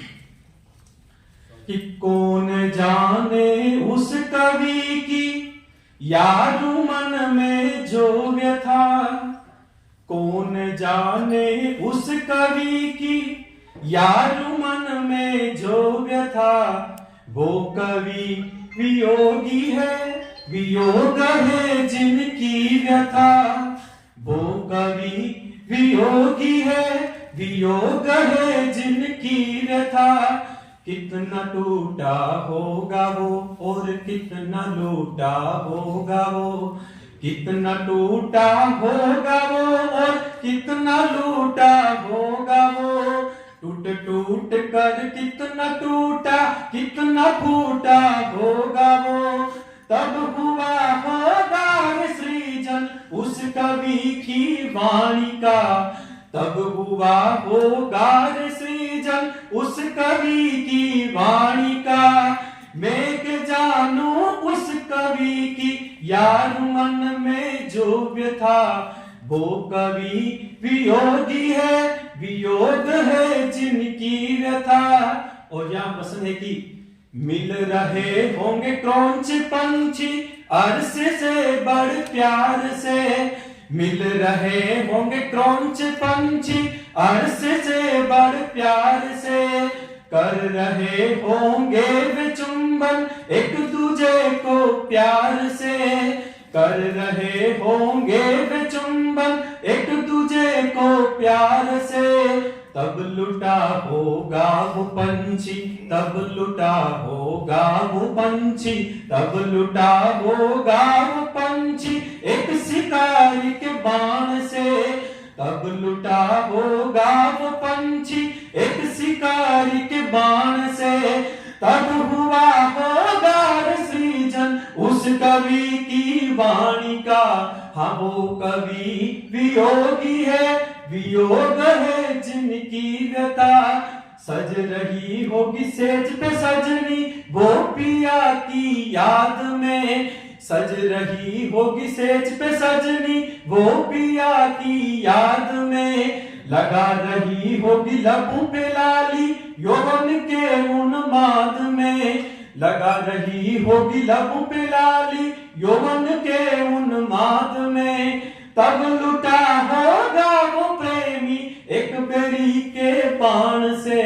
कि कौन जाने उस कवि की यारू मन में जो व्यथा, कौन जाने उस कवि की यारू मन में जो व्यथा। वो कवि वियोगी है, वियोग है जिनकी व्यथा। वो कवि वियोगी है, वियोग है जिनकी व्यथा। कितना टूटा होगा वो और कितना लूटा होगा वो। कितना टूटा होगा वो और कितना लूटा होगा वो। टूट टूट कर कितना टूटा, कितना फूटा होगा वो। तब हुआ होगा सृजन उस कवि की वाणी का। तब हुआ होगा सृजन उस कवि की वाणी का। मैं के जानू उस कवि की यार मन में जो व्यथा। वो कवि वियोगी है, वियोग है जिनकी व्यथा। और यहाँ प्रश्न है कि मिल रहे होंगे क्रौंच पंछी अर्श से बड़ प्यार से। मिल रहे होंगे क्रौंच पंछी अर्श से बड़ प्यार से। कर रहे होंगे वे चुंबन एक दूजे को प्यार से। कर रहे होंगे वे चुंबन एक दूजे को प्यार से। तब लुटा होगा वो पंछी, तब लुटा होगा वो पंछी, तब लुटा होगा वो पंछी। पंछी एक शिकारी के बाण से, तब लुटा होगा वो पंछी एक शिकारी के बाण से, तब हुआ होगा सृजन उस कवि की वाणी का। हाँ वो कवि वियोगी है, वियोग है जिनकी व्यथा, सज रही होगी सेज पे सजनी वो पिया की याद में, सज रही होगी सेज पे सजनी वो पिया की याद में, लगा रही होगी लबों पे लाली यौवन के उन्माद में, लगा रही होगी लबों पे लाली यौवन के उन्माद में, तब लुटा होगा वो प्रेमी एक बेरी के बाण से,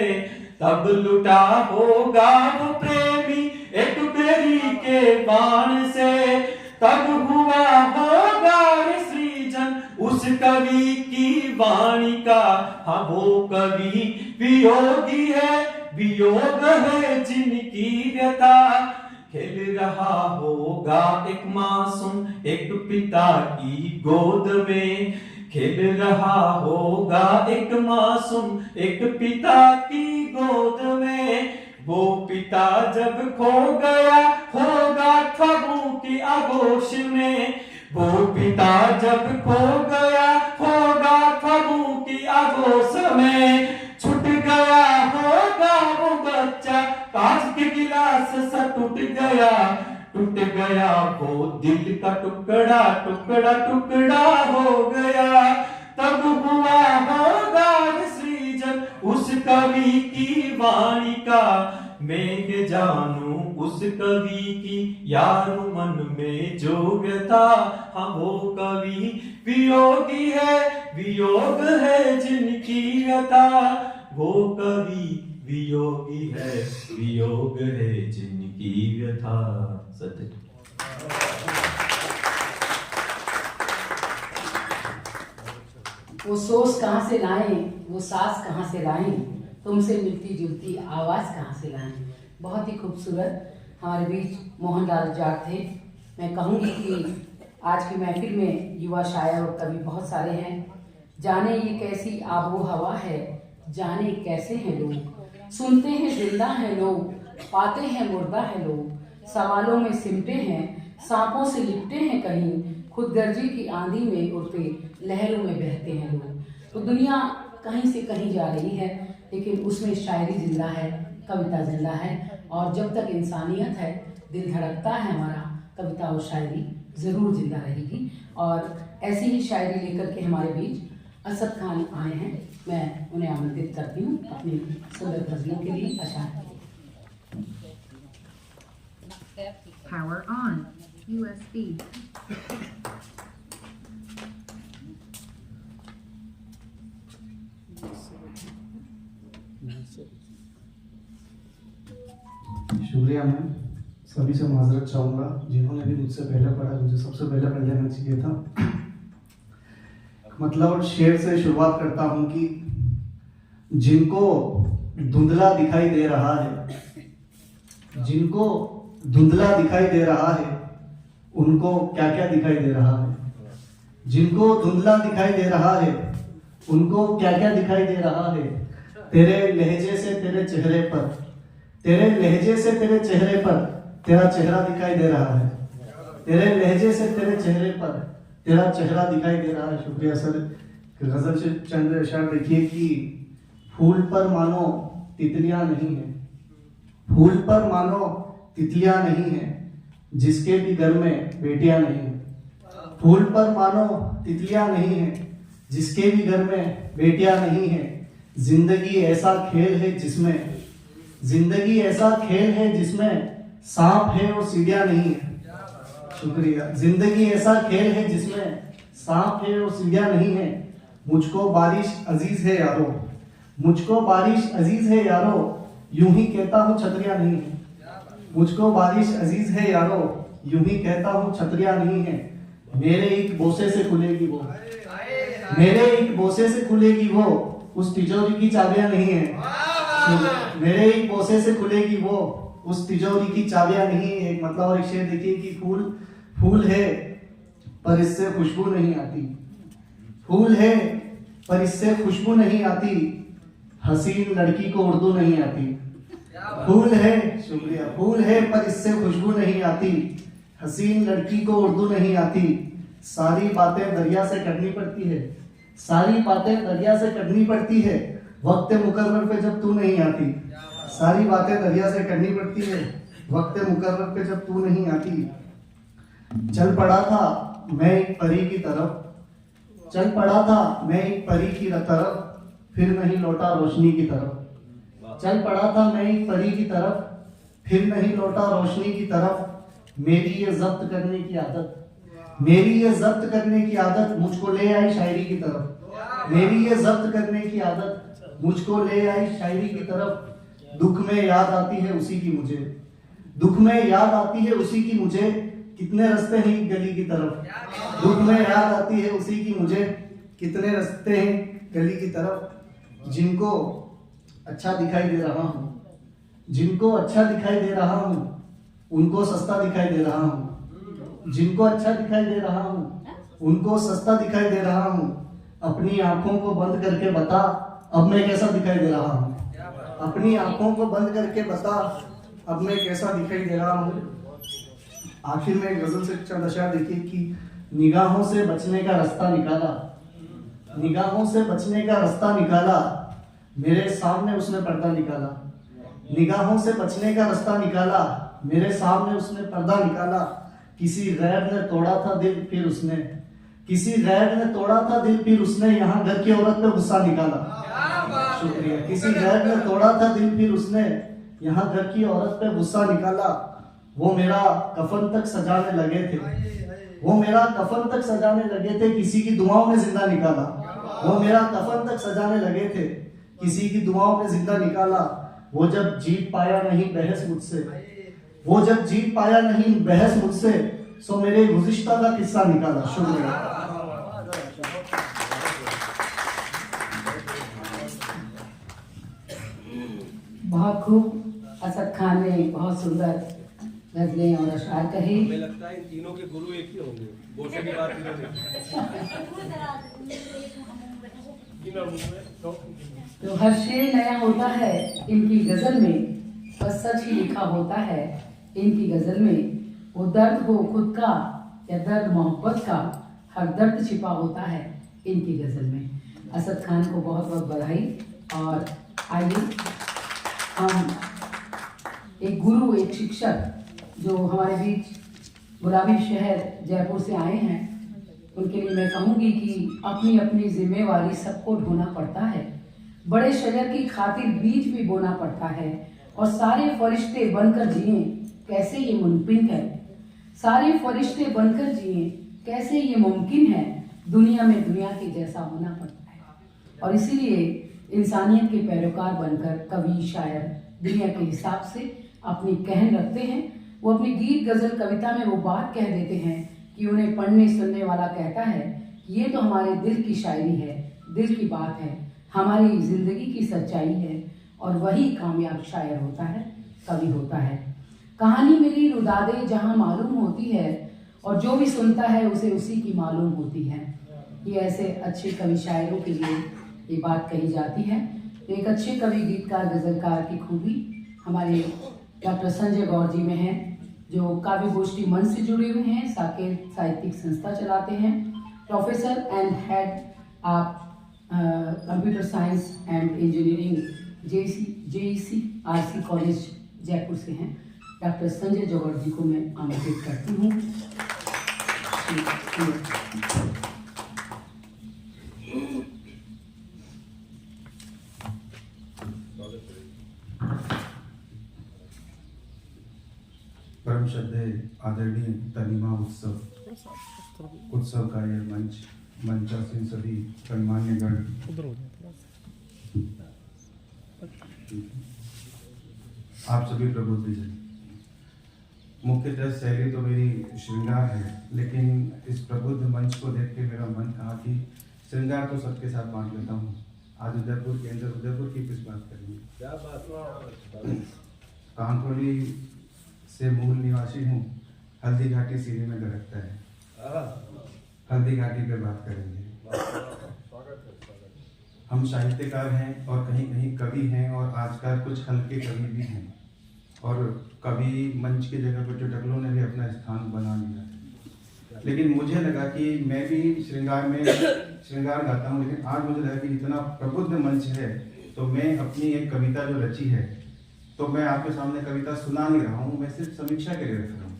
तब लुटा होगा वो प्रेमी एक बेरी के बाण से, तब हुआ होगा सृजन उस कवि की वाणी का। हाँ वो कवि वियोगी है, वियोग है जिनकी व्यथा, खेल रहा होगा एक मासूम एक पिता की गोद में, खेल रहा होगा एक मासूम एक पिता की गोद में, वो पिता जब खो गया होगा ख्वाबों की आगोश में, वो पिता जब खो गया होगा ख्वाबों की आगोश में, छूट गया होगा वो बच्चा कांच के गिलास सा टूट गया, टूट गया वो दिल का टुकड़ा टुकड़ा टुकड़ा हो गया, तब हुआ होगा सृजन उस कवि की वाणी का। मैं जानू उस कवि की यार मन में जो व्यथा, हाँ वो कवि वियोगी है, वियोग है जिनकी व्यथा, वो कवि वियोगी है, वियोग है जिनकी व्यथा। सत्य वो सोच कहाँ से लाएं, वो सास कहाँ से लाएं, तुमसे मिलती जुलती आवाज़ कहाँ से लाएं। बहुत ही खूबसूरत हमारे बीच मोहनलाल जाट थे। मैं कहूँगी कि आज की महफिल में युवा शायर और कवि बहुत सारे हैं। जाने ये कैसी आबो हवा है, जाने कैसे हैं लोग, सुनते हैं जिंदा हैं लोग, पाते हैं मुर्दा है लोग, सवालों में सिमटे हैं, सांपों से लिपटे हैं कहीं, खुदगर्जी की आंधी में उड़ते लहरों में बहते हैं लोग। तो दुनिया कहीं से कहीं जा रही है, लेकिन उसमें शायरी जिंदा है, कविता जिंदा है, और जब तक इंसानियत है, दिल धड़कता है हमारा, कविता और शायरी ज़रूर जिंदा रहेगी। और ऐसी ही शायरी लेकर के हमारे बीच असद खान आए हैं। मैं उन्हें आमंत्रित करती हूँ अपनी सुंदर गज़लों के लिए, अशार के लिए। Power on. USB. शुक्रिया मैम। सभी से माजरत चाहूँगा जिन्होंने भी मुझसे पहले पढ़ा, मुझे सबसे पहले पढ़ लेना चाहिए था। मतलब शेर से शुरुआत करता हूँ कि जिनको धुंधला दिखाई दे रहा है, जिनको धुंधला दिखाई दे रहा है, उनको क्या क्या दिखाई दे रहा है। जिनको धुंधला दिखाई दे रहा है, उनको क्या क्या दिखाई दे रहा है। तेरे लहजे से तेरे चेहरे पर, तेरे लहजे से तेरे चेहरे पर तेरा चेहरा दिखाई दे रहा है। तेरे लहजे से तेरे चेहरे पर तेरा चेहरा दिखाई दे रहा है। शुक्रिया सर। गजल से चंद अशआर देखिए कि फूल पर मानो तितलियां नहीं है, फूल पर मानो तितलियां नहीं है, जिसके भी घर में बेटियां नहीं है। फूल पर मानो तितलियां नहीं है, जिसके भी घर में बेटियां नहीं है। जिंदगी ऐसा खेल है जिसमें, जिंदगी ऐसा खेल है जिसमें सांप है और सीढ़ियां नहीं है। शुक्रिया। जिंदगी ऐसा खेल है जिसमें सांप है और सीढ़ियां नहीं है। मुझको बारिश अजीज है यारो, मुझको बारिश अजीज है यारो, यूं ही कहता हूँ छतरियां नहीं है। मुझको बारिश अजीज है यारो, यूं ही कहता हूँ छतरियां नहीं है। मेरे एक बोसे से खुलेगी वो, मेरे एक बोसे से खुलेगी वो, उस तिजोरी की चाबियां नहीं है। मेरे एक बोसे से खुलेगी वो, उस तिजोरी की चाबियां नहीं है। एक मतलब और एक शेर देखिए कि फूल फूल है पर इससे खुशबू नहीं आती। फूल है पर इससे खुशबू नहीं आती। हसीन लड़की को उर्दू नहीं आती। फूल है, शुक्रिया, फूल है पर इससे खुशबू नहीं आती। हसीन लड़की को उर्दू नहीं आती। सारी बातें दरिया से करनी पड़ती है। सारी बातें दरिया से करनी पड़ती है। वक्त मुकर्रर पे जब तू नहीं आती। सारी बातें दरिया से करनी पड़ती है। वक्त मुकर्रर पे जब तू नहीं आती। चल पड़ा था मैं एक परी की तरफ। चल पड़ा था मैं एक परी की तरफ, फिर नहीं लौटा रोशनी की तरफ। चल पड़ा था मैं एक परी की तरफ, फिर नहीं लौटा रोशनी की तरफ। मेरी ये जब्त करने की आदत, मेरी ये जब्त करने की आदत मुझको ले आई शायरी की तरफ। मेरी ये जब्त करने की आदत मुझको ले आई शायरी की तरफ। दुख में याद आती है उसी की मुझे, दुख में याद आती है उसी की मुझे। कितने रास्ते हैं गली की तरफ। दुख में याद आती है उसी की मुझे। कितने रास्ते हैं गली की तरफ। जिनको अच्छा दिखाई दे रहा हूँ, जिनको अच्छा दिखाई दे रहा हूँ, उनको सस्ता दिखाई दे रहा हूँ। जिनको अच्छा दिखाई दे रहा हूँ, उनको सस्ता दिखाई दे रहा हूँ। अपनी आंखों को बंद करके बता अब मैं कैसा दिखाई दे रहा हूँ। अपनी आंखों को बंद करके बता अब मैं कैसा दिखाई दे रहा हूँ। आखिर में गजल से चंद अशआर देखिए कि निगाहों से बचने का रास्ता निकाला, निगाहों से बचने का रास्ता निकाला। मेरे सामने उसने पर्दा निकाला। निगाहों से बचने का रास्ता निकाला, मेरे सामने उसने पर्दा निकाला। किसी गैर ने तोड़ा था दिल फिर उसने, किसी गैर ने तोड़ा था दिल फिर उसने यहाँ घर की औरत पे गुस्सा निकाला। शुक्रिया। किसी गैर ने तोड़ा था दिल फिर उसने यहाँ घर की औरत पे गुस्सा निकाला। वो मेरा कफन तक सजाने लगे थे, वो मेरा कफन तक सजाने लगे थे, किसी की दुआओं में जिंदा निकाला। वो मेरा कफन तक सजाने लगे थे, किसी की दुआओं में जिंदा निकाला। वो जब जीत पाया नहीं बहस मुझसे, वो जब जीत पाया नहीं बहस मुझसे, सो मेरे गुज़िश्ता का किस्सा निकाला। शुक्रिया। बहुत खूब। असद खान ने बहुत सुंदर गजलें और अशआर कहे। हमें लगता है इन तीनों के गुरु एक ही होंगे। बोसे की बात तो हर शेर नया होता है इनकी गजल में, बस सच ही लिखा होता है इनकी गजल में। वो दर्द हो खुद का या दर्द मोहब्बत का, हर दर्द छिपा होता है इनकी गजल में। असद खान को बहुत बहुत बधाई। और आइए हम एक गुरु, एक शिक्षक जो हमारे बीच गुलाबी शहर जयपुर से आए हैं, उनके लिए मैं कहूँगी कि अपनी अपनी जिम्मेवारी सबको ढोना पड़ता है। बड़े शजर की खातिर बीज भी बोना पड़ता है। और सारे फरिश्ते बनकर जिए कैसे ये मुमकिन है, सारे फरिश्ते बनकर जिए कैसे ये मुमकिन है। दुनिया में दुनिया के जैसा होना पड़ता है। और इसीलिए इंसानियत के पैरोकार बनकर कवि शायर दुनिया के हिसाब से अपनी कहन रखते हैं। वो अपनी गीत गजल कविता में वो बात कह देते हैं कि उन्हें पढ़ने सुनने वाला कहता है कि ये तो हमारे दिल की शायरी है, दिल की बात है, हमारी जिंदगी की सच्चाई है। और वही कामयाब शायर होता है, कवि होता है। कहानी मेरी रुदादे जहाँ मालूम होती है, और जो भी सुनता है उसे उसी की मालूम होती है। ये ऐसे अच्छे कवि शायरों के लिए ये बात कही जाती है। तो एक अच्छे कवि गीतकार गजलकार की खूबी हमारे डॉक्टर संजय गौर जी में है, जो काव्य गोष्ठी मंच से जुड़े हुए हैं, साकेत साहित्यिक संस्था चलाते हैं, professor and head of computer science and engineering JEC RC college Jaipur से हैं। डॉक्टर संजय जौहर जी को मैं आमंत्रित करती हूँ। परम श्रद्धेय आदरणीय तनिमा उत्सव कार्य मंचासीन सभी गणमान्य गण, आप सभी प्रबुद्धजन। मुख्यतः शैली तो मेरी श्रृंगार है, लेकिन इस प्रबुद्ध मंच को देख के मेरा मन कहा कि श्रृंगार तो सबके साथ बांट लेता हूँ। आज उदयपुर के अंदर उदयपुर की किस बात करेंगे। क्या बात। कांकोली से मूल निवासी हूँ, हल्दी घाटी सीने में धड़कता है। हल्दी घाटी पे बात करेंगे। हम साहित्यकार हैं और कहीं कहीं कवि हैं और आजकल कुछ हल्के कवि भी हैं और कवि मंच की जगह पर टकलों ने भी अपना स्थान बना लिया। लेकिन मुझे लगा कि मैं भी श्रृंगार गाता हूँ, लेकिन आज मुझे लगा कि इतना प्रबुद्ध मंच है तो मैं अपनी एक कविता जो रची है तो मैं आपके सामने कविता सुना नहीं रहा हूँ, मैं सिर्फ समीक्षा के लिए रख रहा हूँ।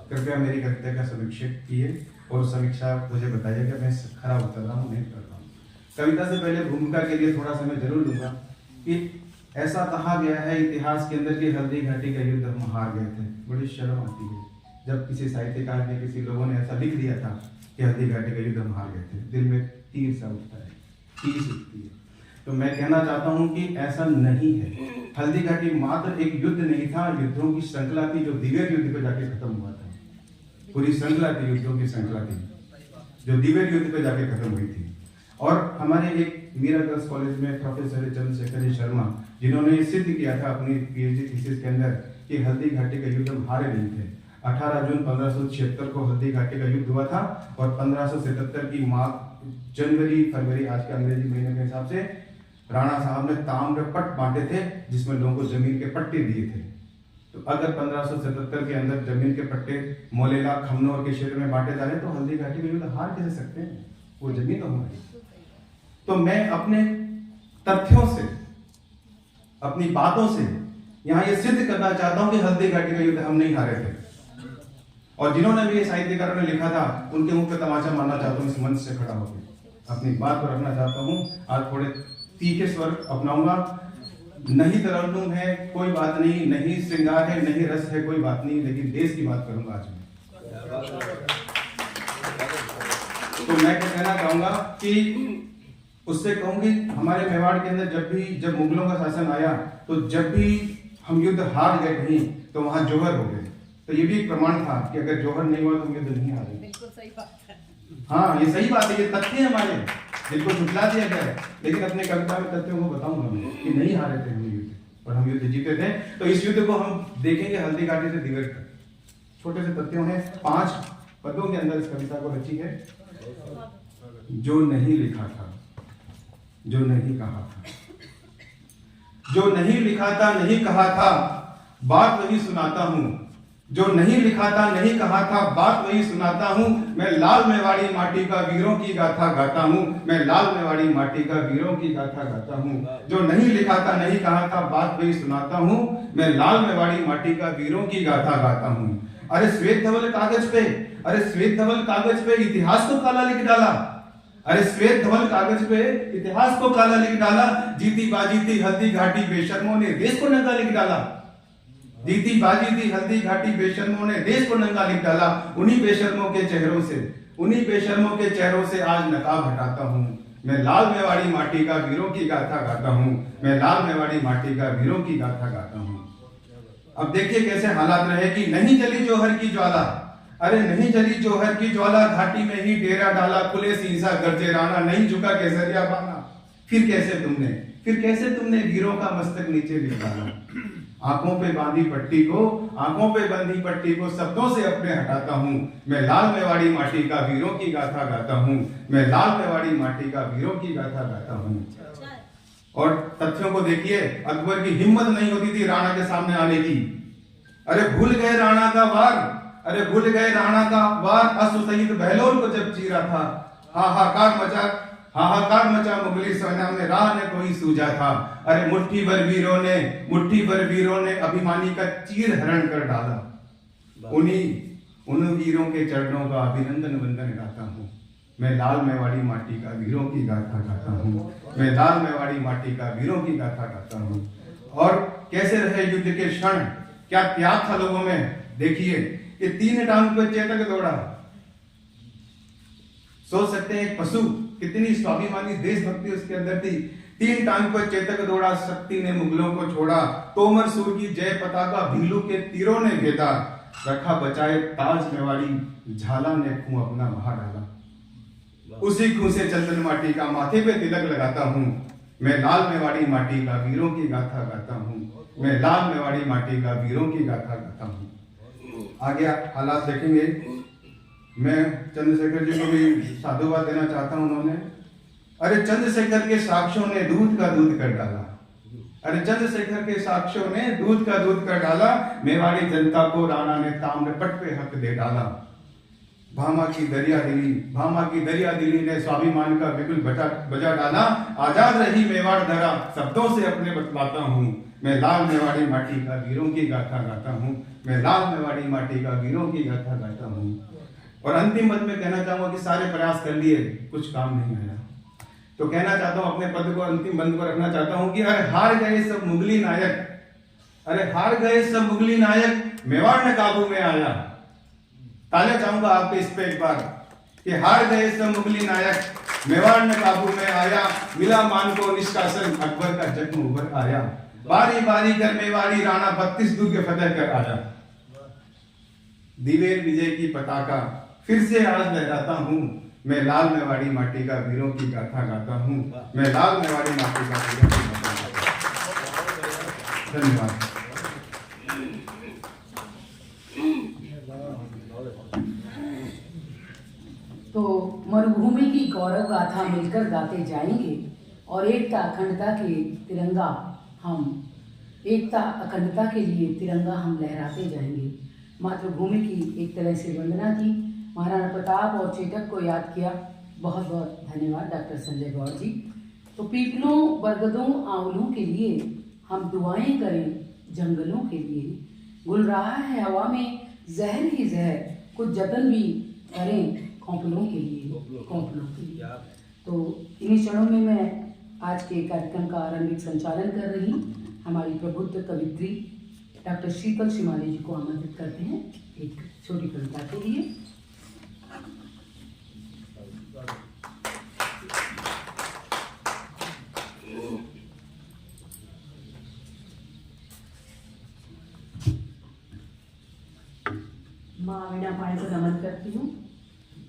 कृपया मेरी कविता का समीक्षा किए और समीक्षा मुझे बताइएगा मैं खरा उतर रहा हूँ नहीं कर रहा हूँ। कविता से पहले भूमिका के लिए थोड़ा समय जरूर लूंगा कि ऐसा कहा गया है इतिहास के अंदर कि हल्दी घाटी का युद्ध हम हार गए थे। बड़ी शर्म आती है जब किसी साहित्यकार ने, किसी लोगों ने ऐसा लिख दिया था कि हल्दी घाटी का युद्ध हम हार गए थे। दिल में तीर सा उठता है, तीर उठती है। तो मैं कहना चाहता हूं कि ऐसा नहीं है। हल्दी घाटी मात्र एक युद्ध नहीं था, युद्धों की श्रृंखला थी जो दिगर युद्ध पे जाके खत्म हुआ था। पूरी श्रृंखला थी, युद्धों की श्रृंखला थी जो दिगर युद्ध पे जाके खत्म हुई थी। और हमारे एक मीरा गर्ल्स कॉलेज में प्रोफेसर चंद्रशेखर शर्मा, जिन्होंने ये सिद्ध किया था अपनी पीएचडी थीसिस के अंदर कि हल्दी घाटी का युद्ध हम हारे नहीं थे। 18 जून 1576 को हल्दी घाटी का युद्ध हुआ था और 1577 की जनवरी फरवरी आज के अंग्रेजी महीने के हिसाब से राणा साहब ने ताम्र पट्ट बांटे थे जिसमें लोगों को जमीन के पट्टे दिए थे। तो अगर 1577 के अंदर जमीन के पट्टे मोलेला खमनोर के क्षेत्र में बांटे जा रहे तो हल्दी घाटी का युद्ध हार कैसे सकते हैं? वो जमीन तो हमारी। तो मैं अपने तथ्यों से, अपनी बातों से यहां ये सिद्ध करना चाहता हूं कि हल्दी घाटी का युद्ध हम नहीं हारे थे। और जिन्होंने भी ये साहित्यकारों ने लिखा था उनके मुंह पे तमाचा मारना चाहता हूं, इस मंच से खड़ा होकर अपनी बात को रखना चाहता हूं। आज थोड़े तीखे स्वर अपनाऊंगा। नहीं तरन्नुम है कोई बात नहीं, नहीं श्रृंगार है, नहीं रस है कोई बात नहीं, लेकिन देश की बात करूंगा आज मैं। तो मैं क्या कहना चाहूंगा कि उससे कहूंगी हमारे मेवाड़ के अंदर जब मुगलों का शासन आया तो जब भी हम युद्ध हार गए कहीं तो वहां जौहर हो गए। तो ये भी एक प्रमाण था कि अगर जौहर नहीं हुआ तो हम युद्ध नहीं हारे। बिल्कुल सही बात है। हाँ, ये सही बात है, ये तथ्य है हमारे, जिनको झुठला दिया गया है। लेकिन अपने कविता में तथ्यों को बताऊंगा मैं कि नहीं हारे थे हम युद्ध और हम युद्ध जीते थे। तो इस युद्ध को हम देखेंगे हल्दी घाटी से दिगर तक। छोटे से तथ्यों हैं, 5 पदों के अंदर इस कविता को रची है। जो नहीं लिखा था, जो नहीं कहा था, जो नहीं लिखा था नहीं कहा था, बात वही सुनाता हूं। जो नहीं लिखा था नहीं कहा था, बात वही सुनाता हूं। मैं लाल मेवाड़ी माटी का वीरों की गाथा गाता हूं। मैं लाल मेवाड़ी माटी का वीरों की गाथा गाता हूं। जो नहीं लिखा था नहीं कहा था, बात वही सुनाता हूं। मैं लाल मेवाड़ी माटी का वीरों की गाथा गाता हूं। अरे श्वेत धवल कागज पे, अरे श्वेत धवल कागज पे इतिहास को काला लिख डाला। अरे श्वेत धवल कागज पे इतिहास को काला लिख डाला। जीती बाजी थी हल्दी घाटी बेशर्मों ने देश को नंगा लिख डाला। जीती बाजी थी हल्दी घाटी बेशर्मों ने देश को नंगा लिख डाला। उन्हीं बेशर्मों के चेहरों से, उन्हीं बेशर्मों के चेहरों से आज नकाब हटाता हूं। मैं लाल मेवाड़ी माटी का वीरों की गाथा गाता हूं। मैं लाल मेवाड़ी माटी का वीरों की गाथा गाता हूं। अब देखिए कैसे हालात रहे कि नहीं जली जौहर की ज्वाला। अरे नहीं जली जौहर की ज्वाला, घाटी में ही डेरा डाला। खुले सीसा गरजे राणा, नहीं झुका केसरिया बाना। फिर कैसे तुमने वीरों का मस्तक नीचे लिख डाला। आंखों पे बांधी पट्टी को, आंखों पे बंधी पट्टी को शब्दों से अपने हटाता हूं। मैं लाल मेवाड़ी माटी का वीरों की गाथा गाता हूं। मैं लाल मेवाड़ी माटी का वीरों की गाथा गाता हूं। और तथ्यों को देखिए, अकबर की हिम्मत नहीं होती थी राणा के सामने आने की। अरे भूल गए राणा का वार, अरे भूल गए राणा का वार। असु सहित बहलोल को जब चीरा था, हाहाकार मचा मुगली सेना में, राह ने कोई सूझा था। अरे मुट्ठी भर वीरों ने अभिमानी का चीर हरण कर डाला। उन वीरों के चरणों का अभिनंदन वंदन गाता हूँ। मैं लाल मेवाड़ी माटी का वीरों की गाथा गाता हूँ। मैं लाल मेवाड़ी माटी का वीरों की गाथा गाता हूँ। और कैसे रहे युद्ध के क्षण, क्या त्याग था लोगों में। देखिए कि 3 टांग पर चेतक दौड़ा। सोच सकते हैं एक पशु कितनी स्वाभिमानी देशभक्ति उसके अंदर थी। 3 टांग पर चेतक दौड़ा, शक्ति ने मुगलों को छोड़ा। तोमर सूर की जय पताका भीलू के तीरों ने भेदा। रखा बचाए ताज मेवाड़ी, झाला ने खूं अपना बहा डाला। उसी खूं से चंदन माटी का माथे पे तिलक लगाता हूँ। मैं लाल मेवाड़ी माटी का वीरों की गाथा गाता हूँ। मैं लाल मेवाड़ी माटी का वीरों की गाथा गाता हूँ। आगे हालात देखेंगे मैं चंद्रशेखर जी को भी साधुवाद देना चाहता हूं। उन्होंने, अरे चंद्रशेखर के साक्ष्यों ने दूध का दूध कर डाला, अरे चंद्रशेखर के साक्ष्यों ने दूध का दूध कर डाला, मेवाड़ी जनता को राणा ने ताम्रपट पे हक दे डाला। भामा की दरिया दिली ने स्वाभिमान का बिगुल बजा डाला। आजाद रही मेवाड़ धरा, शब्दों से अपने बतलाता हूँ, मैं लाल मेवाड़ी माटी का वीरों की गाथा गाता हूँ, मैं लाल मेवाड़ी माटी का वीरों की गाथा गाता हूँ। और अंतिम मत में कहना चाहूंगा कि सारे प्रयास कर लिए, कुछ काम नहीं आया, तो कहना चाहता हूं, अपने पद को अंतिम बंद को रखना चाहता हूं कि अरे हार गए सब मुगली नायक, अरे हार गए सब मुगली नायक, मेवाड़ ने काबू में आया। तालियां चाहूंगा आपके इस पे एक बार कि हार गए सब मुगली नायक, मेवाड़ ने काबू में आया, मिला मान को निष्कासन, अकबर का जख्म उभर आया। बारी बारी कर मेवाड़ी राणा 32 दुर्ग फतेह कर आया। दिवेर विजय की पताका फिर से आज लहराता हूं, मैं लाल मेवाड़ी माटी का वीरों की गाथा गाता हूँ, मैं लाल मेवाड़ी माटी का वीरों की गाथा गाता हूँ। धन्यवाद। तो मरुभूमि की गौरव गाथा मिलकर गाते जाएंगे और एकता अखंडता के लिए तिरंगा हम लहराते जाएंगे। मातृभूमि की एक तरह से वंदना की, महाराणा प्रताप और चेतक को याद किया। बहुत बहुत धन्यवाद डॉक्टर संजय गौड़ जी। तो पीपलों, बरगदों, आंवलों के लिए हम दुआएं करें, जंगलों के लिए गुल रहा है हवा में जहर ही जहर, कुछ जतन भी करें खोपलों के लिए। तो इन्हीं क्षणों में मैं आज के कार्यक्रम का आरंभिक संचालन कर रही हमारी प्रबुद्ध कवित्री डॉक्टर शीतल शिमाली जी को आमंत्रित करते हैं एक छोटी कविता के लिए। माँ वीणा पाणी को नमन करती हूँ,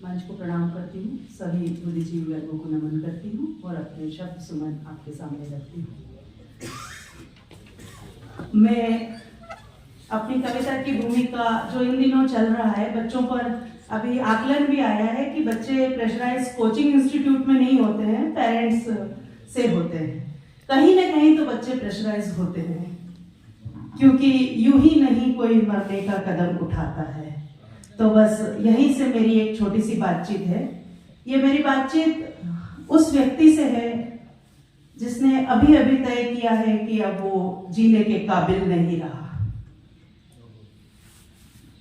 मंच को प्रणाम करती हूँ, सभी बुद्धिजीवी वर्गों को नमन करती हूँ और अपने शब्द सुमन आपके सामने रखती हूँ। मैं अपनी कविता की भूमिका जो इन दिनों चल रहा है, बच्चों पर अभी आकलन भी आया है कि बच्चे प्रेशराइज कोचिंग इंस्टीट्यूट में नहीं होते हैं, पेरेंट्स से होते हैं। कहीं ना कहीं तो बच्चे प्रेशराइज होते हैं, क्योंकि यूं ही नहीं कोई मरने का कदम उठाता है। तो बस यहीं से मेरी एक छोटी सी बातचीत है। ये मेरी बातचीत उस व्यक्ति से है जिसने अभी अभी तय किया है कि अब वो जीने के काबिल नहीं रहा,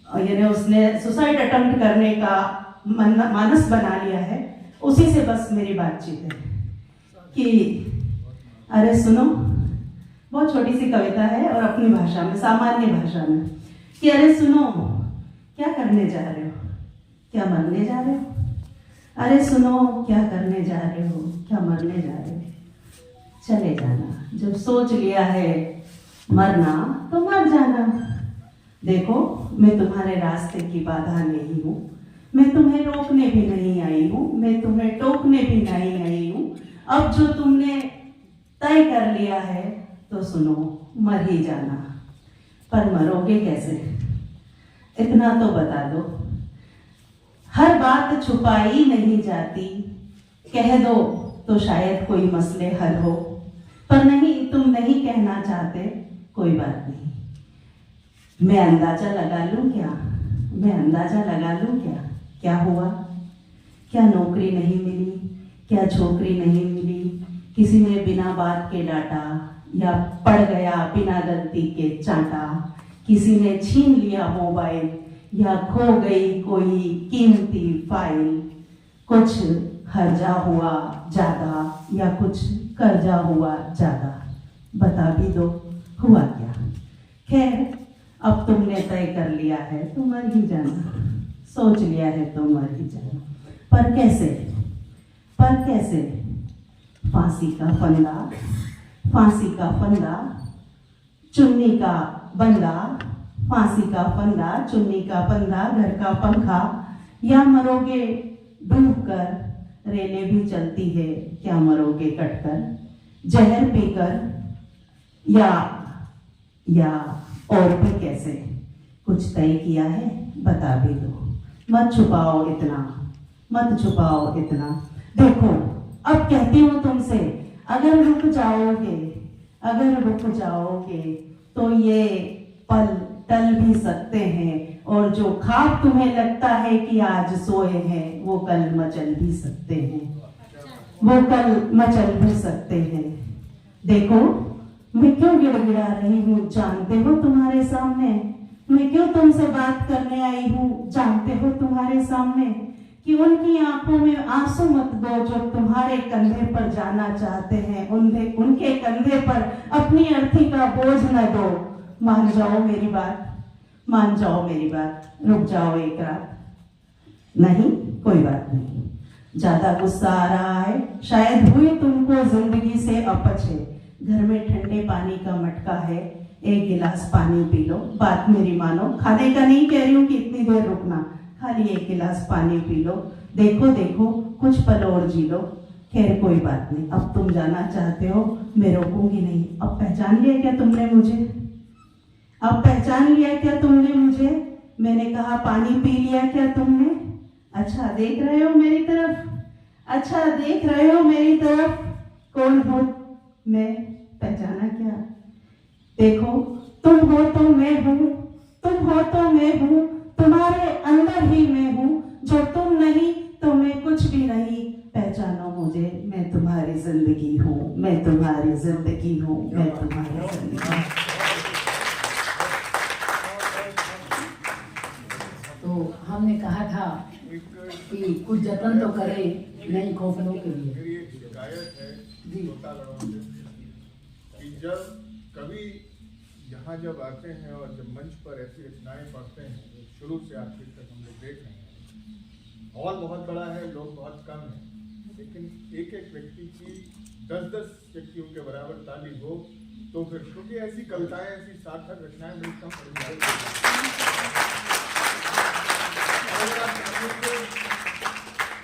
और यानी उसने सुसाइड अटेम्प्ट करने का मानस बना लिया है। उसी से बस मेरी बातचीत है कि अरे सुनो, बहुत छोटी सी कविता है और अपनी भाषा में, सामान्य भाषा में, कि अरे सुनो, क्या करने जा रहे हो, क्या मरने जा रहे हो? अरे सुनो, क्या करने जा रहे हो, क्या मरने जा रहे हो? चले जाना, जब सोच लिया है मरना तो मर जाना। देखो, मैं तुम्हारे रास्ते की बाधा नहीं हूँ, मैं तुम्हें रोकने भी नहीं आई हूँ, मैं तुम्हें टोकने भी नहीं आई हूँ। अब जो तुमने तय कर लिया है तो सुनो, मर ही जाना। पर मरोगे कैसे, इतना तो बता दो। हर बात छुपाई नहीं जाती, कह दो तो शायद कोई मसले हल हो, पर नहीं, तुम नहीं कहना चाहते, कोई बात नहीं। मैं अंदाजा लगा लूं क्या, मैं अंदाजा लगा लूं क्या, क्या हुआ? क्या नौकरी नहीं मिली, क्या छोकरी नहीं मिली, किसी ने बिना बात के डांटा, या पड़ गया बिना गलती के चांटा, किसी ने छीन लिया मोबाइल, या खो गई कोई कीमती फाइल, कुछ हर्जा हुआ ज्यादा या कुछ कर्जा हुआ ज्यादा, बता भी दो हुआ क्या? खैर, अब तुमने तय कर लिया है तो मर ही जाना, सोच लिया है तो मर ही जाना। पर कैसे, पर कैसे? फांसी का फंदा, फांसी का फंदा, चुन्नी का बंदा, फांसी का फंदा, चुन्नी का बंदा, घर का पंखा, या मरोगे डूब कर, रेले भी चलती है, क्या मरोगे कटकर, जहर पीकर, या और भी कैसे? कुछ तय किया है, बता भी दो, मत छुपाओ इतना, मत छुपाओ इतना। देखो अब कहती हूँ तुमसे, अगर रुक जाओगे, अगर रुक जाओगे तो ये पल टल भी सकते हैं, और जो ख्वाब तुम्हें लगता है कि आज सोए हैं वो कल मचल भी सकते हैं, वो कल मचल भी सकते हैं। देखो मैं क्यों गिड़गिड़ा रही हूँ जानते हो तुम्हारे सामने, मैं क्यों तुमसे बात करने आई हूँ जानते हो तुम्हारे सामने, कि उनकी आंखों में आंसू मत दो जो तुम्हारे कंधे पर जाना चाहते हैं, उनके कंधे पर अपनी अर्थी का बोझ न दो। मान जाओ मेरी बात, मान जाओ मेरी बात, रुक जाओ एक रात। नहीं कोई बात नहीं, ज्यादा गुस्सा आ रहा है, शायद हुई तुमको जिंदगी से अपच है। घर में ठंडे पानी का मटका है, एक गिलास पानी पी लो, बात मेरी मानो, खाने का नहीं कह रही हूँ कि इतनी देर रुकना, खाली एक गिलास पानी पी लो। देखो देखो कुछ पल और जी लो। खैर कोई बात नहीं, अब तुम जाना चाहते हो, मैं रोकूंगी नहीं। अब पहचान लिया क्या तुमने मुझे, अब पहचान लिया क्या तुमने मुझे, मैंने कहा पानी पी लिया क्या तुमने। अच्छा देख रहे हो मेरी तरफ, अच्छा देख रहे हो मेरी तरफ, कौन हो मैं, पहचाना क्या। देखो तुम हो तो मैं हूँ, तुम हो तो मैं हूँ, तुम्हारे अंदर ही मैं हूँ, जो तुम नहीं तो मैं कुछ भी नहीं। पहचानो मुझे, मैं तुम्हारी जिंदगी हूँ, मैं तुम्हारी जिंदगी हूँ, मैं तुम्हारी जिंदगी हूँ। तो हमने कहा था कि कुछ जतन तो करें नई खोपड़ों के लिए। मेरी एक शिकायत है जी। श्रोतागणों से कि जब कभी यहाँ जब आते हैं और जब मंच पर ऐसी रचनाएं पढ़ते हैं, शुरू से आखिर तक हम लोग देख रहे हैं, हॉल बहुत बड़ा है, लोग बहुत कम हैं, लेकिन एक एक व्यक्ति की 10-10 व्यक्तियों के बराबर ताली हो तो फिर, क्योंकि ऐसी कविताएं, ऐसी सार्थक रचनाएं बड़ी कम पढ़ी जाती हैं। अगर आप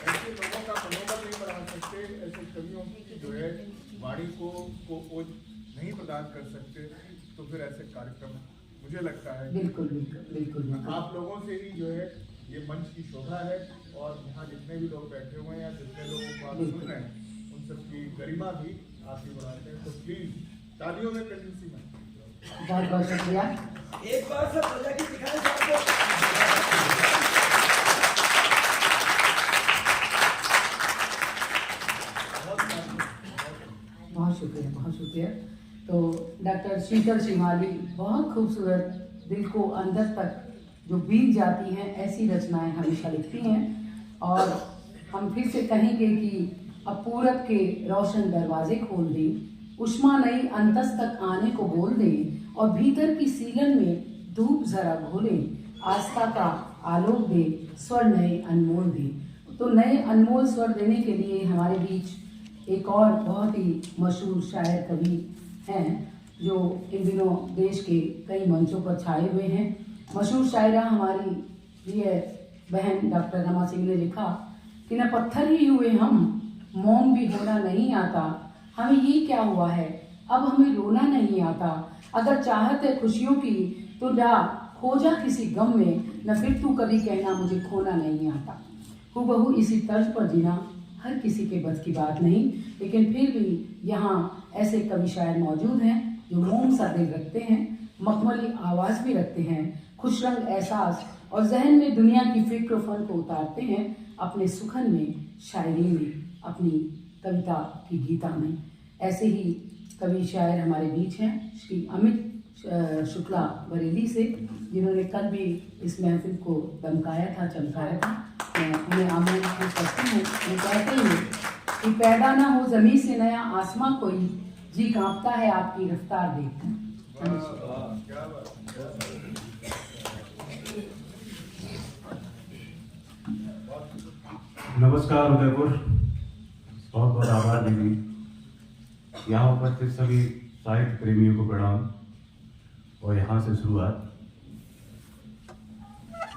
ऐसे लोगों का मनोबल नहीं बढ़ा सकते, ऐसे कवियों की जो है वाणी को ओज नहीं प्रदान कर सकते, तो फिर ऐसे कार्यक्रम मुझे लगता है बिल्कुल बिल्कुल बिल्कुल आप लोगों से ही जो है ये मंच की शोभा है, और यहाँ जितने भी लोग बैठे हुए हैं या जितने लोगों को आप सुन रहे हैं उन सबकी गरिमा भी आप ही बढ़ाते हैं। तो प्लीज तालियों में कंजूसी मत। बहुत बहुत शुक्रिया। एक बार सब प्रजा की दिखाएं सबको। बहुत शुक्रिया, बहुत शुक्रिया। तो डॉक्टर शीतल शिवाली बहुत खूबसूरत, दिल को अंदर तक जो बीत जाती हैं ऐसी रचनाएं हमेशा लिखती हैं। और हम फिर से कहेंगे कि अब पूरब के रोशन दरवाजे खोल दें, उष्मा नई अंतस तक आने को बोल दें, और भीतर की सीलन में धूप जरा घोलें, आस्था का आलोक दे, स्वर नए अनमोल दे। तो नए अनमोल स्वर देने के लिए हमारे बीच एक और बहुत ही मशहूर शायर कवि हैं जो इन दिनों देश के कई मंचों पर छाए हुए हैं। मशहूर शायरा हमारी प्रिय बहन डॉक्टर रमा सिंह ने लिखा कि न पत्थर ही हुए हम, मोम भी होना नहीं आता, हमें ये क्या हुआ है, अब हमें रोना नहीं आता। अगर चाहत है खुशियों की तो जा खो जा किसी गम में, न फिर तू कभी कहना मुझे खोना नहीं आता। हूबहू इसी तर्ज पर जीना हर किसी के बस की बात नहीं, लेकिन फिर भी यहाँ ऐसे कवि शायर मौजूद हैं जो मोम सा दिल रखते हैं, मखमली आवाज़ भी रखते हैं, खुश रंग एहसास और जहन में दुनिया की फिक्र फन को उतारते हैं अपने सुखन में, शायरी में, अपनी कविता की गीता में। ऐसे ही कवि शायर हमारे बीच हैं श्री अमित शुक्ला बरेली से, जिन्होंने कल भी इस महफिल को दमकाया था, चमकाया था। मैं उन्हें आमंत्रित करती हूँ। वो कहते हैं कि पैदा ना हो ज़मीन से नया आसमां कोई, जी कांपता है आपकी रफ्तार देखकर। नमस्कार उदयपुर, बहुत बहुत आभार दीदी। यहाँ उपस्थित सभी साहित्य प्रेमियों को प्रणाम। और यहाँ से शुरुआत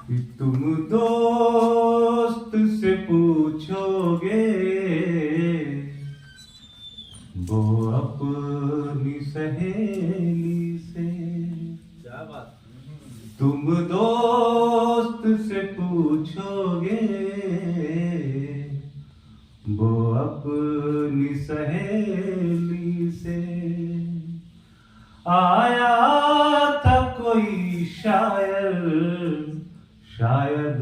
कि तुम दोस्त से पूछोगे वो अपनी सहेली से, तुम दोस्त से पूछोगे वो अपनी सहेली से। आया था कोई शायर, शायद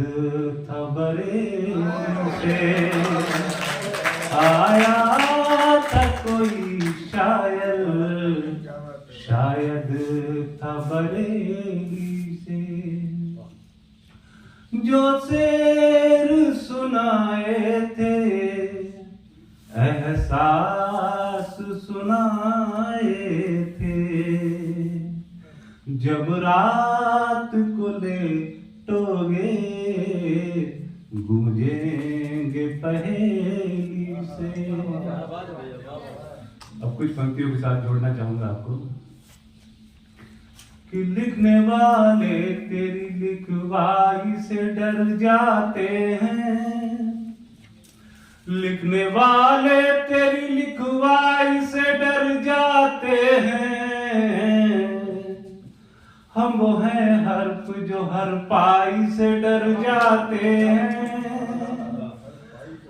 था बरेली से। आया था कोई शायर, शायद था बरेली से। जो शेर सुनाए थे एहसास सुनाए थे। जब रात को लेटोगे गूंजेंगे पहेली से। अब कुछ पंक्तियों के साथ जोड़ना चाहूंगा आपको कि लिखने वाले तेरी लिखवाई से डर जाते हैं। लिखने वाले तेरी लिखवाई से डर जाते हैं। हम वो हैं हर्फ जो हर पाई से डर जाते हैं।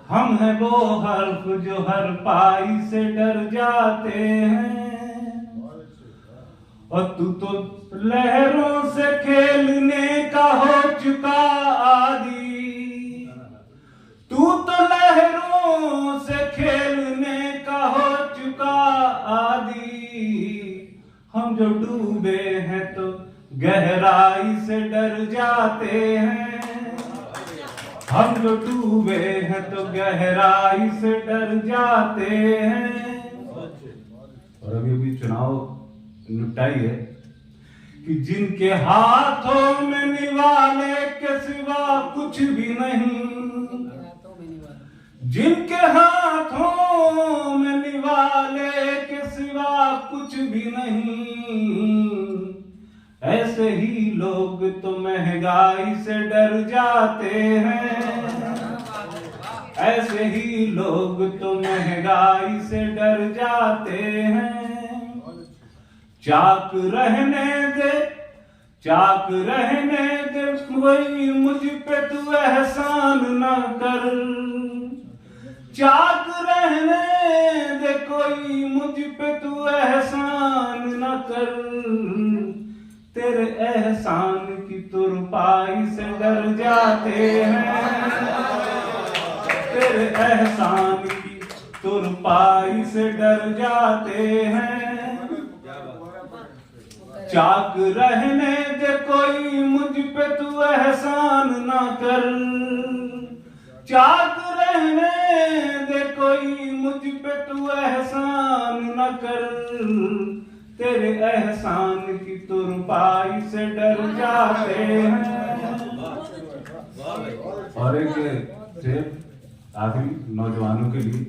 हम हैं वो हर्फ जो हर पाई से डर जाते हैं। और तू तो लहरों से खेलने का हो चुका आदी। तू तो लहरों से खेलने का हो चुका आदी। हम जो डूबे हैं तो गहराई से डर जाते हैं। हम जो डूबे हैं तो गहराई से डर जाते हैं। और अभी चुनाव निपटाई है कि जिनके हाथों में निवाले के सिवा कुछ भी नहीं। जिनके हाथों में निवाले के सिवा कुछ भी नहीं। ऐसे ही लोग तो महंगाई से डर जाते हैं। ऐसे ही लोग तो महंगाई से डर जाते हैं। चाक रहने दे, चाक रहने दे, वही मुझ पे तू एहसान न कर। चाक रहने दे, कोई मुझ पे तू एहसान न कर। तेरे एहसान की तुरपाई से डर जाते हैं। तेरे एहसान की तुरपाई से डर जाते हैं। चाक रहने दे, कोई मुझ पे तू एहसान ना कर। चाक रहने दे, कोई मुझ पे तू एहसान न कर। तेरे एहसान की तुरपाई से डर जाते हैं। और एक आखिरी नौजवानों के लिए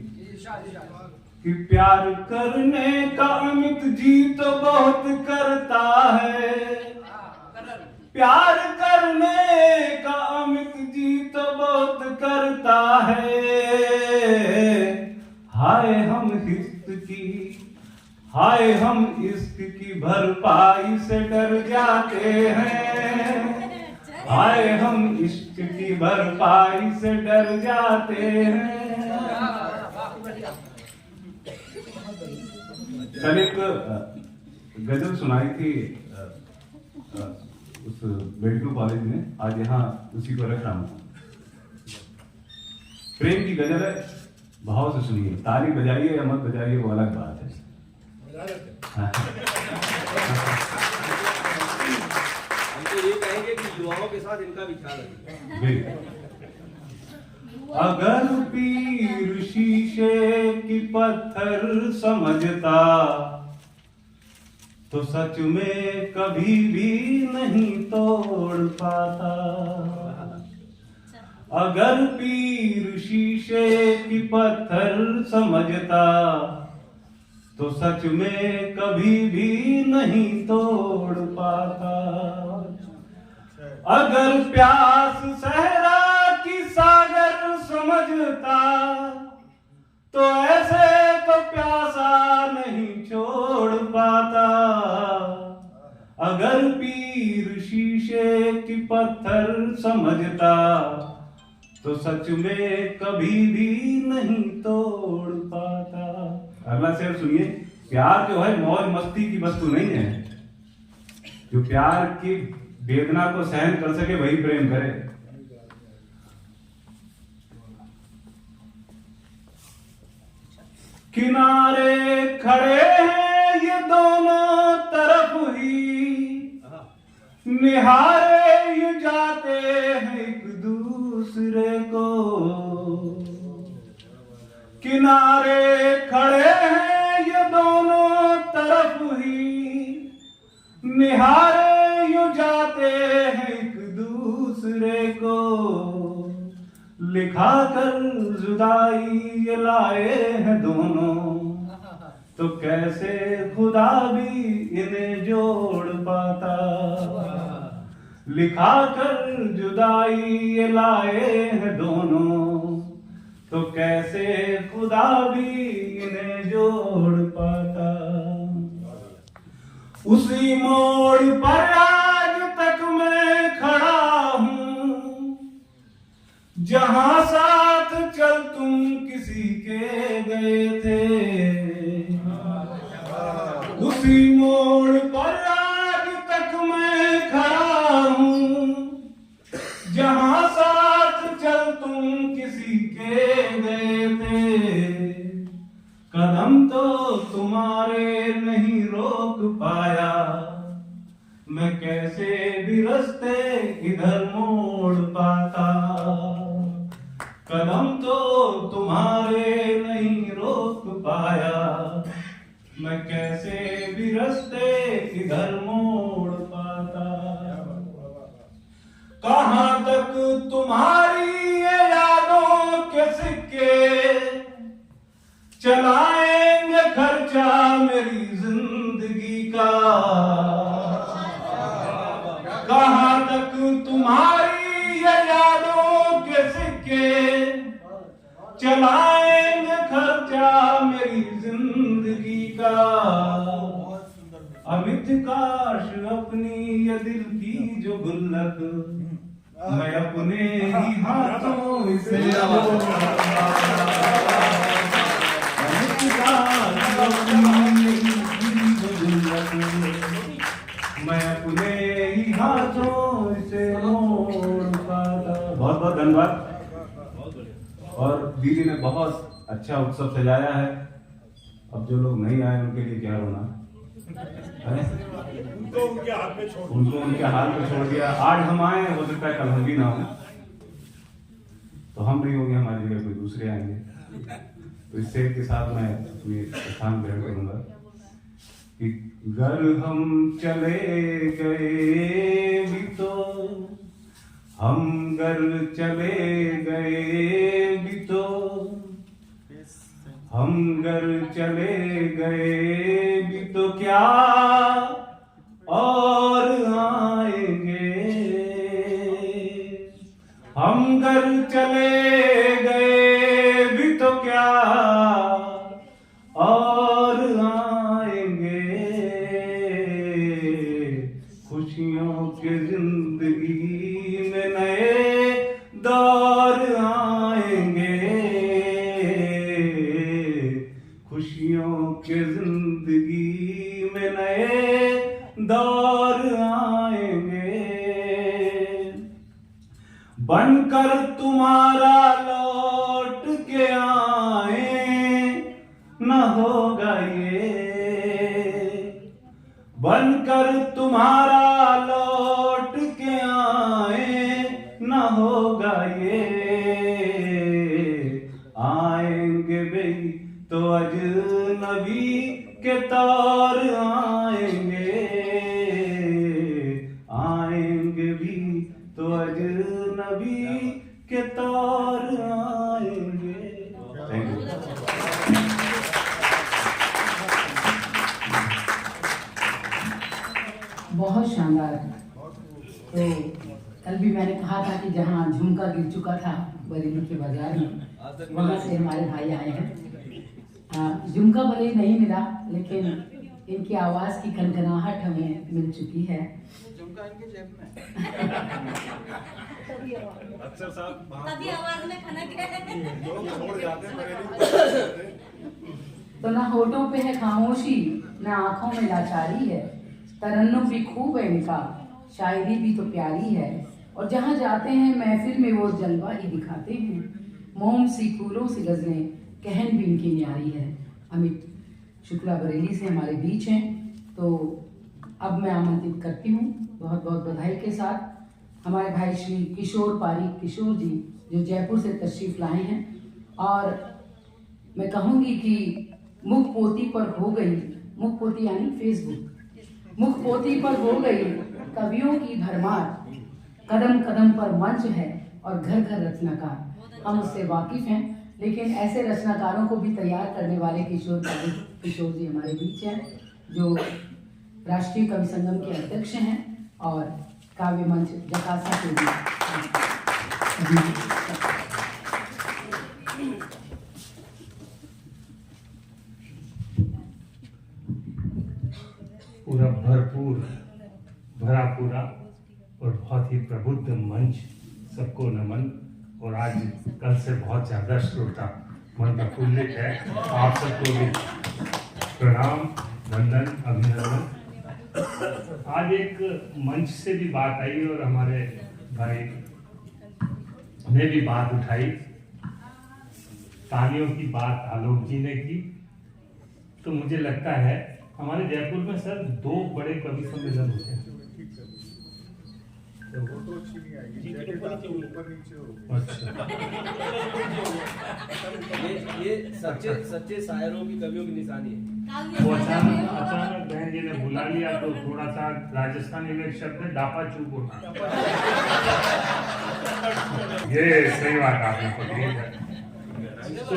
कि प्यार करने का अमित जी तो बहुत करता है। प्यार करने का अमित जी तो बहुत करता है। हाय हम इश्क की भरपाई से डर जाते हैं। हाय हम इश्क की भरपाई से डर जाते हैं। कल एक गजल सुनाई थी उस बेल्टू कॉलेज में, आज यहाँ उसी को रख रहा हूँ। प्रेम की गजल है, भाव से सुनिए। ताली बजाइए या मत बजाइए वो अलग बात है। हम तो ये कहेंगे कि युवाओं के साथ इनका भी ख्याल रखिए। अगर पीर शीशे की पत्थर समझता तो सच में कभी भी नहीं तोड़ पाता। अगर पीर शीशे की पत्थर समझता तो सच में कभी भी नहीं तोड़ पाता। अगर प्यास सहरा की सागर समझता तो ऐसे तो प्यासा नहीं छोड़ पाता। अगर पीर शीशे शीशे की पत्थर समझता तो सच में कभी भी नहीं तोड़ पाता। अगला शेर सुनिए। प्यार जो है मौज मस्ती की वस्तु नहीं है। जो प्यार की वेदना को सहन कर सके वही प्रेम करे। किनारे खड़े हैं ये दोनों तरफ ही, निहारे ये जाते हैं एक दूसरे को। किनारे खड़े हैं ये दोनों तरफ ही, निहारे यूं जाते हैं एक दूसरे को। लिखा कर जुदाई ये लाए हैं दोनों, तो कैसे खुदा भी इन्हें जोड़ पाता। लिखा कर जुदाई ये लाए हैं दोनों, तो कैसे खुदा भी इन्हें जोड़ पाता। उसी मोड़ पर आज तक मैं खड़ा हूं, जहां साथ चल तुम किसी के गए थे। उसी मोड़ पर आज तक मैं खड़ा हूं, जहां साथ चल तुम किसी के गए थे। कदम तो तुम्हारे नहीं रोक पाया, मैं कैसे भी रास्ते इधर मोड़ पाता। कदम तो तुम्हारे नहीं रोक पाया, मैं कैसे भी रास्ते इधर मोड़ पाता। कहां तक तुम्हारी ये यादों के सिक्के चलाएंगे खर्चा मेरी जिंदगी का। कहां तक तुम्हारी ये यादों के सिक्के चलाएंगे खर्चा मेरी जिंदगी का। अमित काश अपनी ये दिल की जो गुल्लक मैं अपने ही हाथों से मैं अपने ही हाथों से मोड़ पाता। बहुत बहुत धन्यवाद। और दीदी ने बहुत अच्छा उत्सव सजाया है। अब जो लोग नहीं आए उनके लिए क्या होना है? उनको उनके हाथ में छोड़ दिया। आज हम आए, हो सकता है कल हम भी ना हो, तो हम नहीं होंगे, हमारी जगह कोई दूसरे आएंगे। तो इस शेर के साथ मैं अपनी स्थान ग्रहण करूंगा कि घर हम चले गए भी तो, हम घर चले गए भी तो, हम घर चले गए भी तो क्या और आएंगे। हम घर चले गए भी तो क्या और आएंगे। खुशियों के जिंदगी में नए दौर आएंगे। खुशियों के जिंदगी में नए दौर आएंगे। बनकर तुम्हारा लौट के आए न होगा ये। बनकर तुम्हारा लौट के आए न होगा ये। आएंगे भी तो अजनबी के तौर आएंगे। आएंगे भी तो अजनबी के तौर आएंगे। Thank you. बहुत शानदार। तो कल भी मैंने कहा था कि जहाँ झुमका गिर चुका था बरेली के बाजार में, वहाँ से हमारे भाई आए हैं। झुमका भले नहीं मिला, लेकिन इनकी आवाज़ की कनकनाहट हमें मिल चुकी है। होता है इनके जेब में। अक्सर साहब तभी आवाज में खनक है। लोग छोड़ जाते हैं बरेली। तो ना होठों पे है खामोशी, ना आंखों में लाचारी है, तरन्नुम भी खूब है इनका, शायरी भी तो प्यारी है, और जहाँ जाते हैं महफिल में वो जलवा ही दिखाते हैं। मोम सी फूलों सी गजलें कहन भी इनकी न्यारी है। अमित शुक्ला बरेली से हमारे बीच हैं, तो अब मैं आमंत्रित करती हूँ बहुत बहुत बधाई के साथ हमारे भाई श्री किशोर पारीक किशोर जी, जो जयपुर से तशरीफ लाए हैं। और मैं कहूँगी कि मुख पोती पर हो गई, मुख पोती यानी फेसबुक, मुख पोती पर हो गई कवियों की भरमार, कदम कदम पर मंच है और घर घर रचनाकार। हम उससे वाकिफ हैं, लेकिन ऐसे रचनाकारों को भी तैयार करने वाले किशोर जी हमारे बीच हैं, जो राष्ट्रीय कवि संगम के अध्यक्ष हैं और काव्य मंच जकासा के भी। पूरा भरपूर भरा पूरा और बहुत ही प्रबुद्ध मंच, सबको नमन। और आज कल से बहुत ज़्यादा श्रोता मन प्रफुल्लित है। आप सबको भी प्रणाम, वंदन, अभिनंदन। आज एक मंच से भी बात आई और हमारे भाई ने भी बात उठाई, तालियों की बात आलोक जी ने की। तो मुझे लगता है हमारे जयपुर में सर 2 बड़े कवि सम्मेलन होते हैं। वो तो अच्छी नहीं आएगी, जैकेट आपके ऊपर नीचे होगी। अच्छा, ये सच्चे शायरों की कवियों की निशानी है। वो अचानक बहन जी ने बुला लिया तो थोड़ा सा राजस्थानी में एक शब्द है डापा चूप होना। ये सही बात आपने पकड़ी है। तो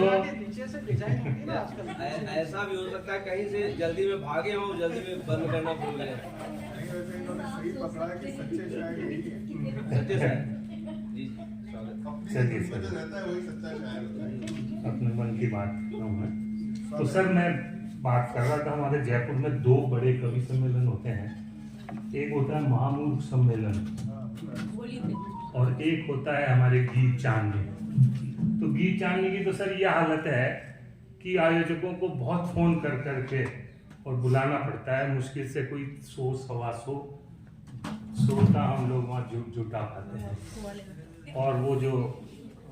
ऐसा भी हो सकता है कहीं से जल्दी में भागे हो, जल्दी में बंद करना भूल गए। नहीं, वैसे इन्होंने सही पकड़ा है कि सच्चे शायर यही है। सच्चे शायर जी, चलिए सर, रहता है वही सच्चा शायर होता है। अपने मन की बात कहूँ मैं। तो सर मैं बात कर रहा था, हमारे जयपुर में 2 बड़े कवि सम्मेलन होते हैं। एक होता है महामूर्ख सम्मेलन और एक होता है हमारे गीत चांदनी। तो गीत चांदनी की तो सर ये हालत है कि आयोजकों को बहुत फोन कर करके और बुलाना पड़ता है, मुश्किल से कोई 100-125 श्रोता हम लोग वहाँ जुटा पाते हैं। और वो जो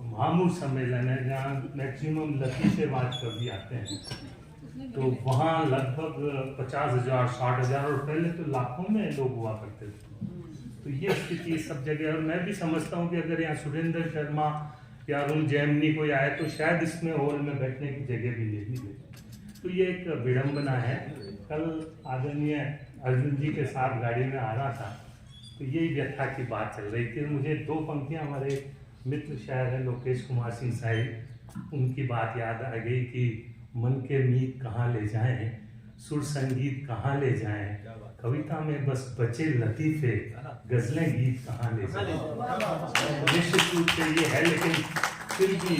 महामूर्ख सम्मेलन है जहाँ मैक्सिमम लतीफ़ेबाज कवि आते हैं, तो वहाँ लगभग 50,000 60,000 और पहले तो लाखों में लोग हुआ करते थे। तो ये स्थिति सब जगह। और मैं भी समझता हूँ कि अगर यहाँ सुरेंद्र शर्मा या अरुण जैमिनी कोई आए तो शायद इसमें हॉल में बैठने की जगह भी ले ली। तो ये एक विडम्बना है। कल आदरणीय अर्जुन जी के साथ गाड़ी में आ रहा था तो यही व्यथा की बात चल रही थी। मुझे 2 पंक्तियाँ हमारे मित्र शायर हैं लोकेश कुमार सिंह साहिब, उनकी बात याद आ गई कि मन के मीत कहाँ ले जाएं, सुर संगीत कहाँ ले जाएं, कविता में बस बचे लतीफ़े, गजलें गीत कहाँ ले जाएं। निश्चित रूप से ये है, लेकिन फिर भी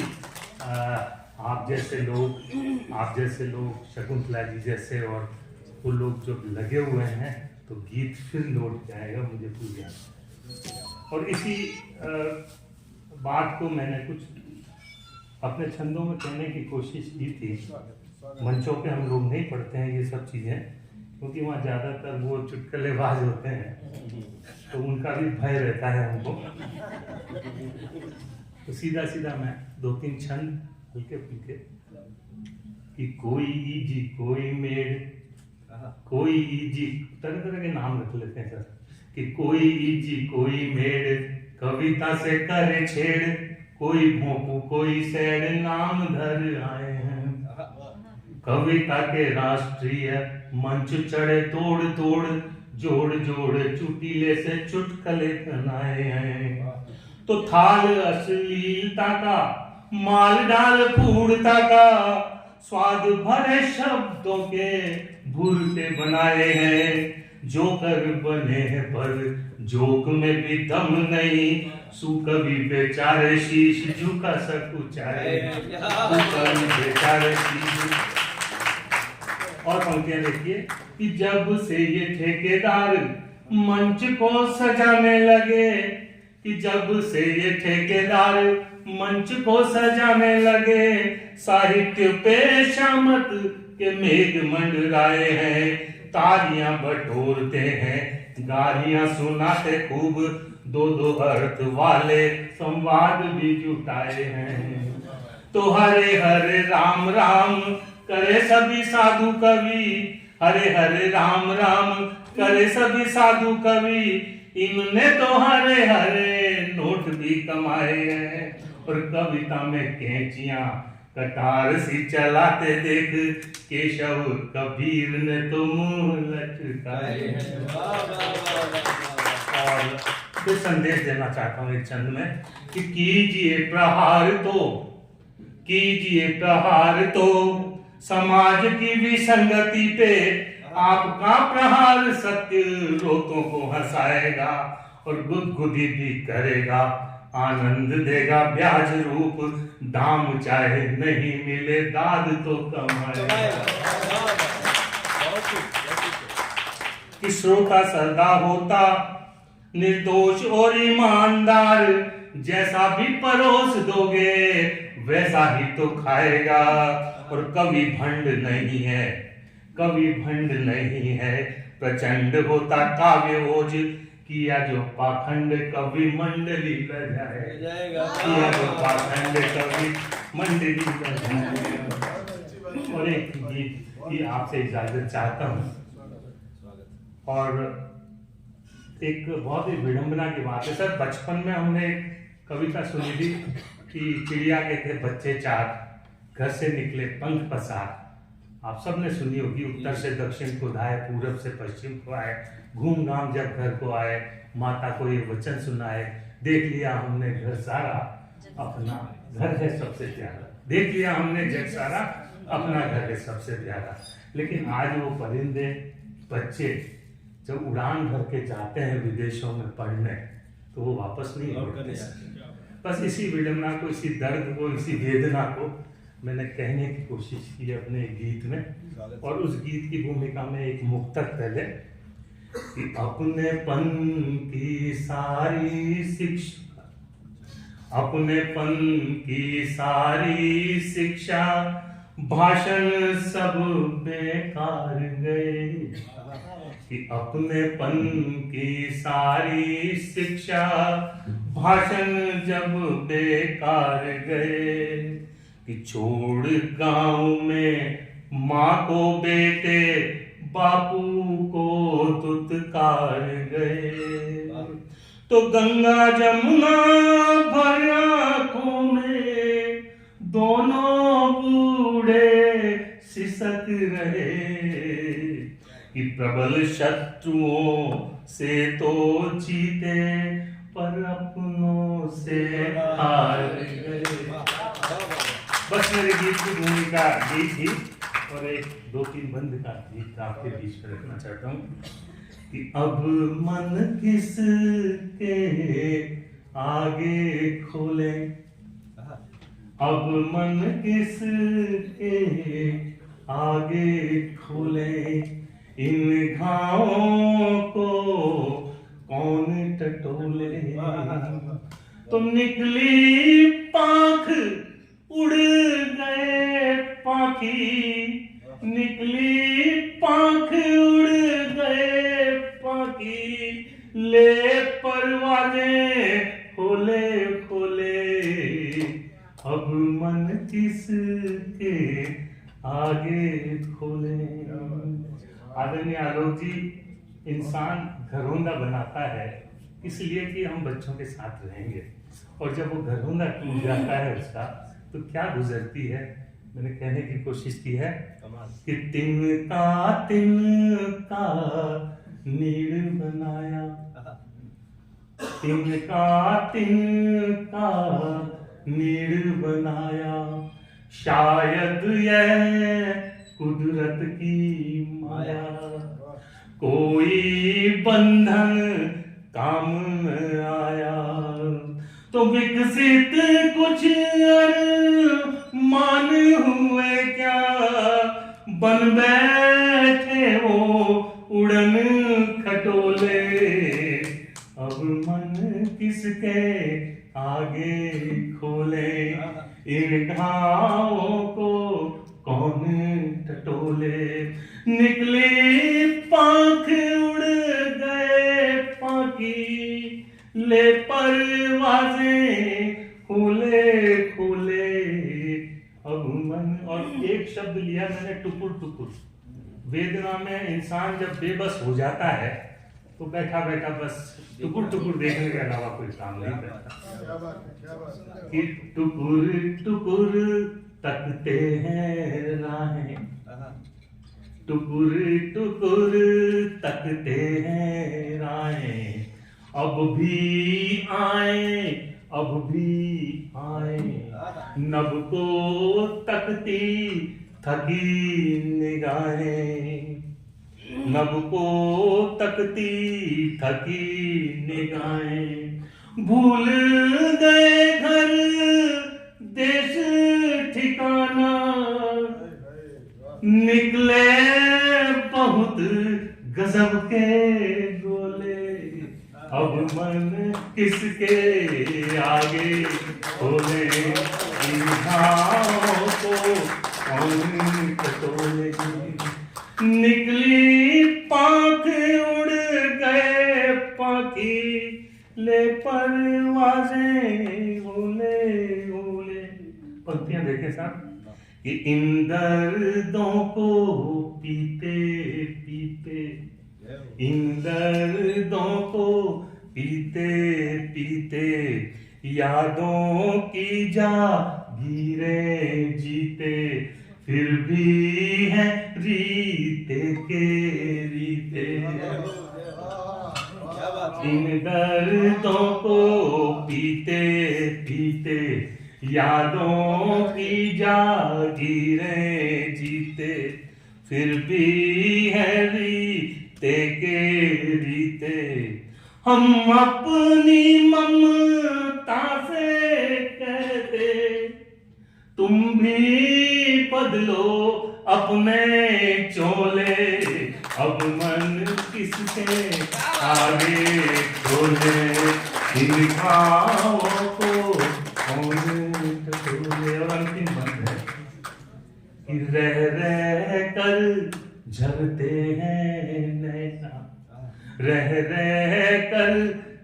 आप जैसे लोग शकुंतला जी जैसे और वो लोग जो लगे हुए हैं तो गीत फिर लौट जाएगा, मुझे पूरी याद। और इसी बात को मैंने कुछ अपने छंदों में कहने की कोशिश की थी। मंचों पे हम लोग नहीं पढ़ते हैं ये सब चीज़ें, क्योंकि वहाँ ज़्यादातर वो चुटकुलेबाज होते हैं तो उनका भी भय रहता है हमको। तो सीधा सीधा मैं 2-3 छंद हल्के फुल्के कि कोई ईजी कोई मेड़, कोई ईजी, तरह तरह के नाम रख लेते हैं सर, कि कोई ईजी कोई मेड़, कविता से करे छेड़, कोई भोंपू कोई सैड, नाम धर आए हैं कविता के राष्ट्रीय मंच चढ़े तोड़ तोड़, जोड़ जोड़ चुटीले से चुटकले बनाए हैं। तो थाल अश्लीलता का, माल डाल फूड़ता का, स्वाद भरे शब्दों के भूलते बनाए हैं। जोकर बने हैं पर जोक में भी दम नहीं, सुकवि बेचारे शीश झुका सकुचाए, सुकवि बेचारे शीश। और पंक्तियां देखिए कि जब से ये ठेकेदार मंच को सजाने लगे कि जब से ये ठेकेदार मंच को सजाने लगे, साहित्य पे शामत के मेघ मंडराए हैं, तालियां बटोरते हैं, गालियां सुनाते खूब, दो दो अर्थ वाले संवाद भी जुटाए हैं। तो हरे हरे राम राम करे सभी साधु कवि, हरे हरे राम राम करे सभी साधु कवि, इनने तो हरे हरे नोट भी कमाए हैं, और कविता में कैंचियां कटार सी चलाते देख, केशव कबीर ने तो मुंह लटकाए हैं। और फिर संदेश देना चाहता हूँ एक चंद में कि कीजिए प्रहार तो, कीजिए प्रहार तो समाज की विसंगति पे, आपका प्रहार सत्य रोतों को हंसाएगा और गुदगुदी भी करेगा, आनंद देगा ब्याज रूप, दाम चाहे नहीं मिले दाद तो कमाएगा। कि श्रोता सदा होता निर्दोष और ईमानदार, जैसा भी परोस दोगे वैसा ही तो खाएगा, और कवि भंड नहीं है, कवि भंड नहीं है, प्रचंड होता काव्य ओज, किया जो पाखंड कवि मंडली लजाए, किया जो पाखंड कवि मंडली लजाए। और एक गीत की आपसे इजाजत चाहता हूँ, और एक बहुत ही विडंबना की बात है सर। बचपन में हमने एक कविता सुनी थी कि चिड़िया के थे बच्चे चार, घर से निकले पंख पसार। आप सब ने सुनी होगी, उत्तर से दक्षिण को धाए, पूरब से पश्चिम को आए, घूम घाम जब घर को आए, माता को ये वचन सुनाए, देख लिया हमने घर सारा, अपना घर है सबसे प्यारा, देख लिया हमने जग सारा, अपना घर है सबसे प्यारा। लेकिन आज वो परिंदे बच्चे जब उड़ान भर के जाते हैं विदेशों में पढ़ने, तो वो वापस नहीं लौटते। बस इसी विडंबना को, इसी दर्द को, इसी वेदना को मैंने कहने की कोशिश की अपने गीत में। और उस गीत की भूमिका में एक मुक्तक पहले कि अपनेपन की सारी शिक्षा, अपनेपन की सारी शिक्षा, भाषण सब बेकार गए, कि अपनेपन की सारी शिक्षा, भाषण जब बेकार गए, कि छोड़ गांव में माँ को बेटे, बापू को तुतकार गए, तो गंगा जमुना भर आंखों में दोनों बूढ़े सिसक रहे, कि प्रबल शत्रुओं से तो जीते पर अपनों से हार गए। बस मेरे गीत की भूमिका गीत ही, और एक दो तीन बंद का गीत आपके बीच में रखना चाहता हूँ कि अब मन किसके आगे खोले, अब मन किसके आगे खोले, इन घावों को कौन टटोले, तुम निकली पाख उड़ गए पाखी, निकली पाख उड़ गए पाखी, ले परवाने खोले खोले, अब मन किसके आगे खोले। आदरणीय आलोक जी, इंसान घरौंदा बनाता है इसलिए कि हम बच्चों के साथ रहेंगे, और जब वो घरौंदा टूट जाता है उसका, तो क्या गुजरती है। मैंने कहने की कोशिश की है कि तिनका नीड़ बनाया, तिनका नीड़ बनाया, शायद यह कुदरत की माया, कोई बंधन काम में आया, तो विकसित कुछ मान हुए क्या, बन बैठे वो उड़न खटोले, अब मन किसके आगे खोले, इन घावों को कौन टटोले। निकली पाख उड़ गए पाखी, ले परवाज़ें खुले खुले। अब मन, और एक शब्द लिया मैंने टुकुर टुकुर। वेदना में इंसान जब बेबस हो जाता है तो बैठा बैठा बस टुकुर टुकुर देखने के अलावा कोई काम नहीं करता। कि टुकुर टुकुर तकते हैं राहें, टुकुर टुकुर तकते हैं राहें। अब भी आए, अब भी आए, नभ को तकती थकी निगाहें, नभ को तकती थकी निगाहें। भूल गए घर देश ठिकाना, निकले बहुत गजब के गोले। अब मन किसके आगे खोले, इन घावों को कौन टटोले। निकली पाख उड़ गए पाखी, ले परवाज़ें ओले ओले। पंक्तियां देखें साहब कि इन दर्दों को पीते पीते, इन दर्दों को पीते पीते, यादों की जागीरें जीते। फिर भी है रीते के रीते, इन दर्दों को पीते पीते, यादों की जागीरें जीते। फिर भी है रीते के रीते। हम अपनी ममता से कहते, तुम भी बदलो अपने चोले। अब मन किसके आगे खोले, इन घावों को कौन टटोले। और अंतिम बात है कि रह रह कर झरते हैं नैना, रह रह कर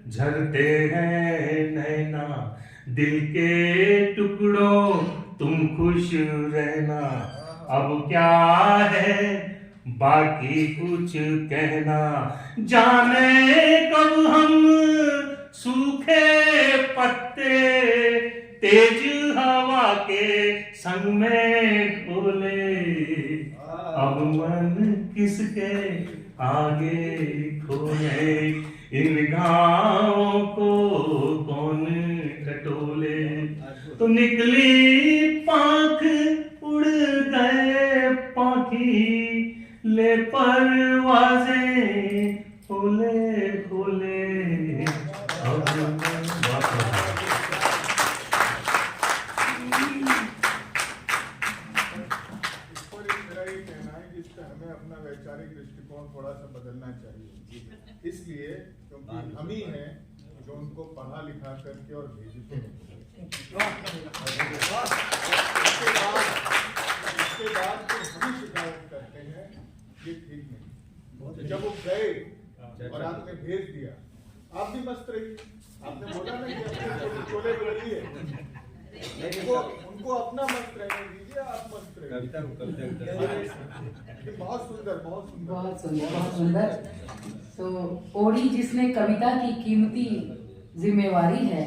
झरते हैं नैना। दिल के टुकड़ों तुम खुश रहना। अब क्या है बाकी कुछ कहना, जाने कब हम सूखे पत्ते तेज हवा के संग में खोले। अब मन किसके आगे खोले, इन घावों को कौन टटोले। तो निकली पाख उड़ गए पाखी, ले परवाज़ें खोले खोले। हमें अपना वैचारिक दृष्टिकोण थोड़ा सा बदलना चाहिए, इसलिए क्योंकि हम ही हैं जो उनको पढ़ा लिखा करके और भेजते हैं। उसके बाद फिर हम ही शिकायत करते हैं ये ठीक नहीं। जब वो गए और आपने भेज दिया, आप भी मस्त रहिए। आपने बोला ना कि अपने चोले रहिए, उनको अपना मस्त रहने दीजिए, आप मस्त रहिए। बहुत सुंदर, बहुत सुंदर, बहुत सुंदर, बहुत सुंदर। तो ओडी जिसने कविता की कीमती जिम्मेवारी है,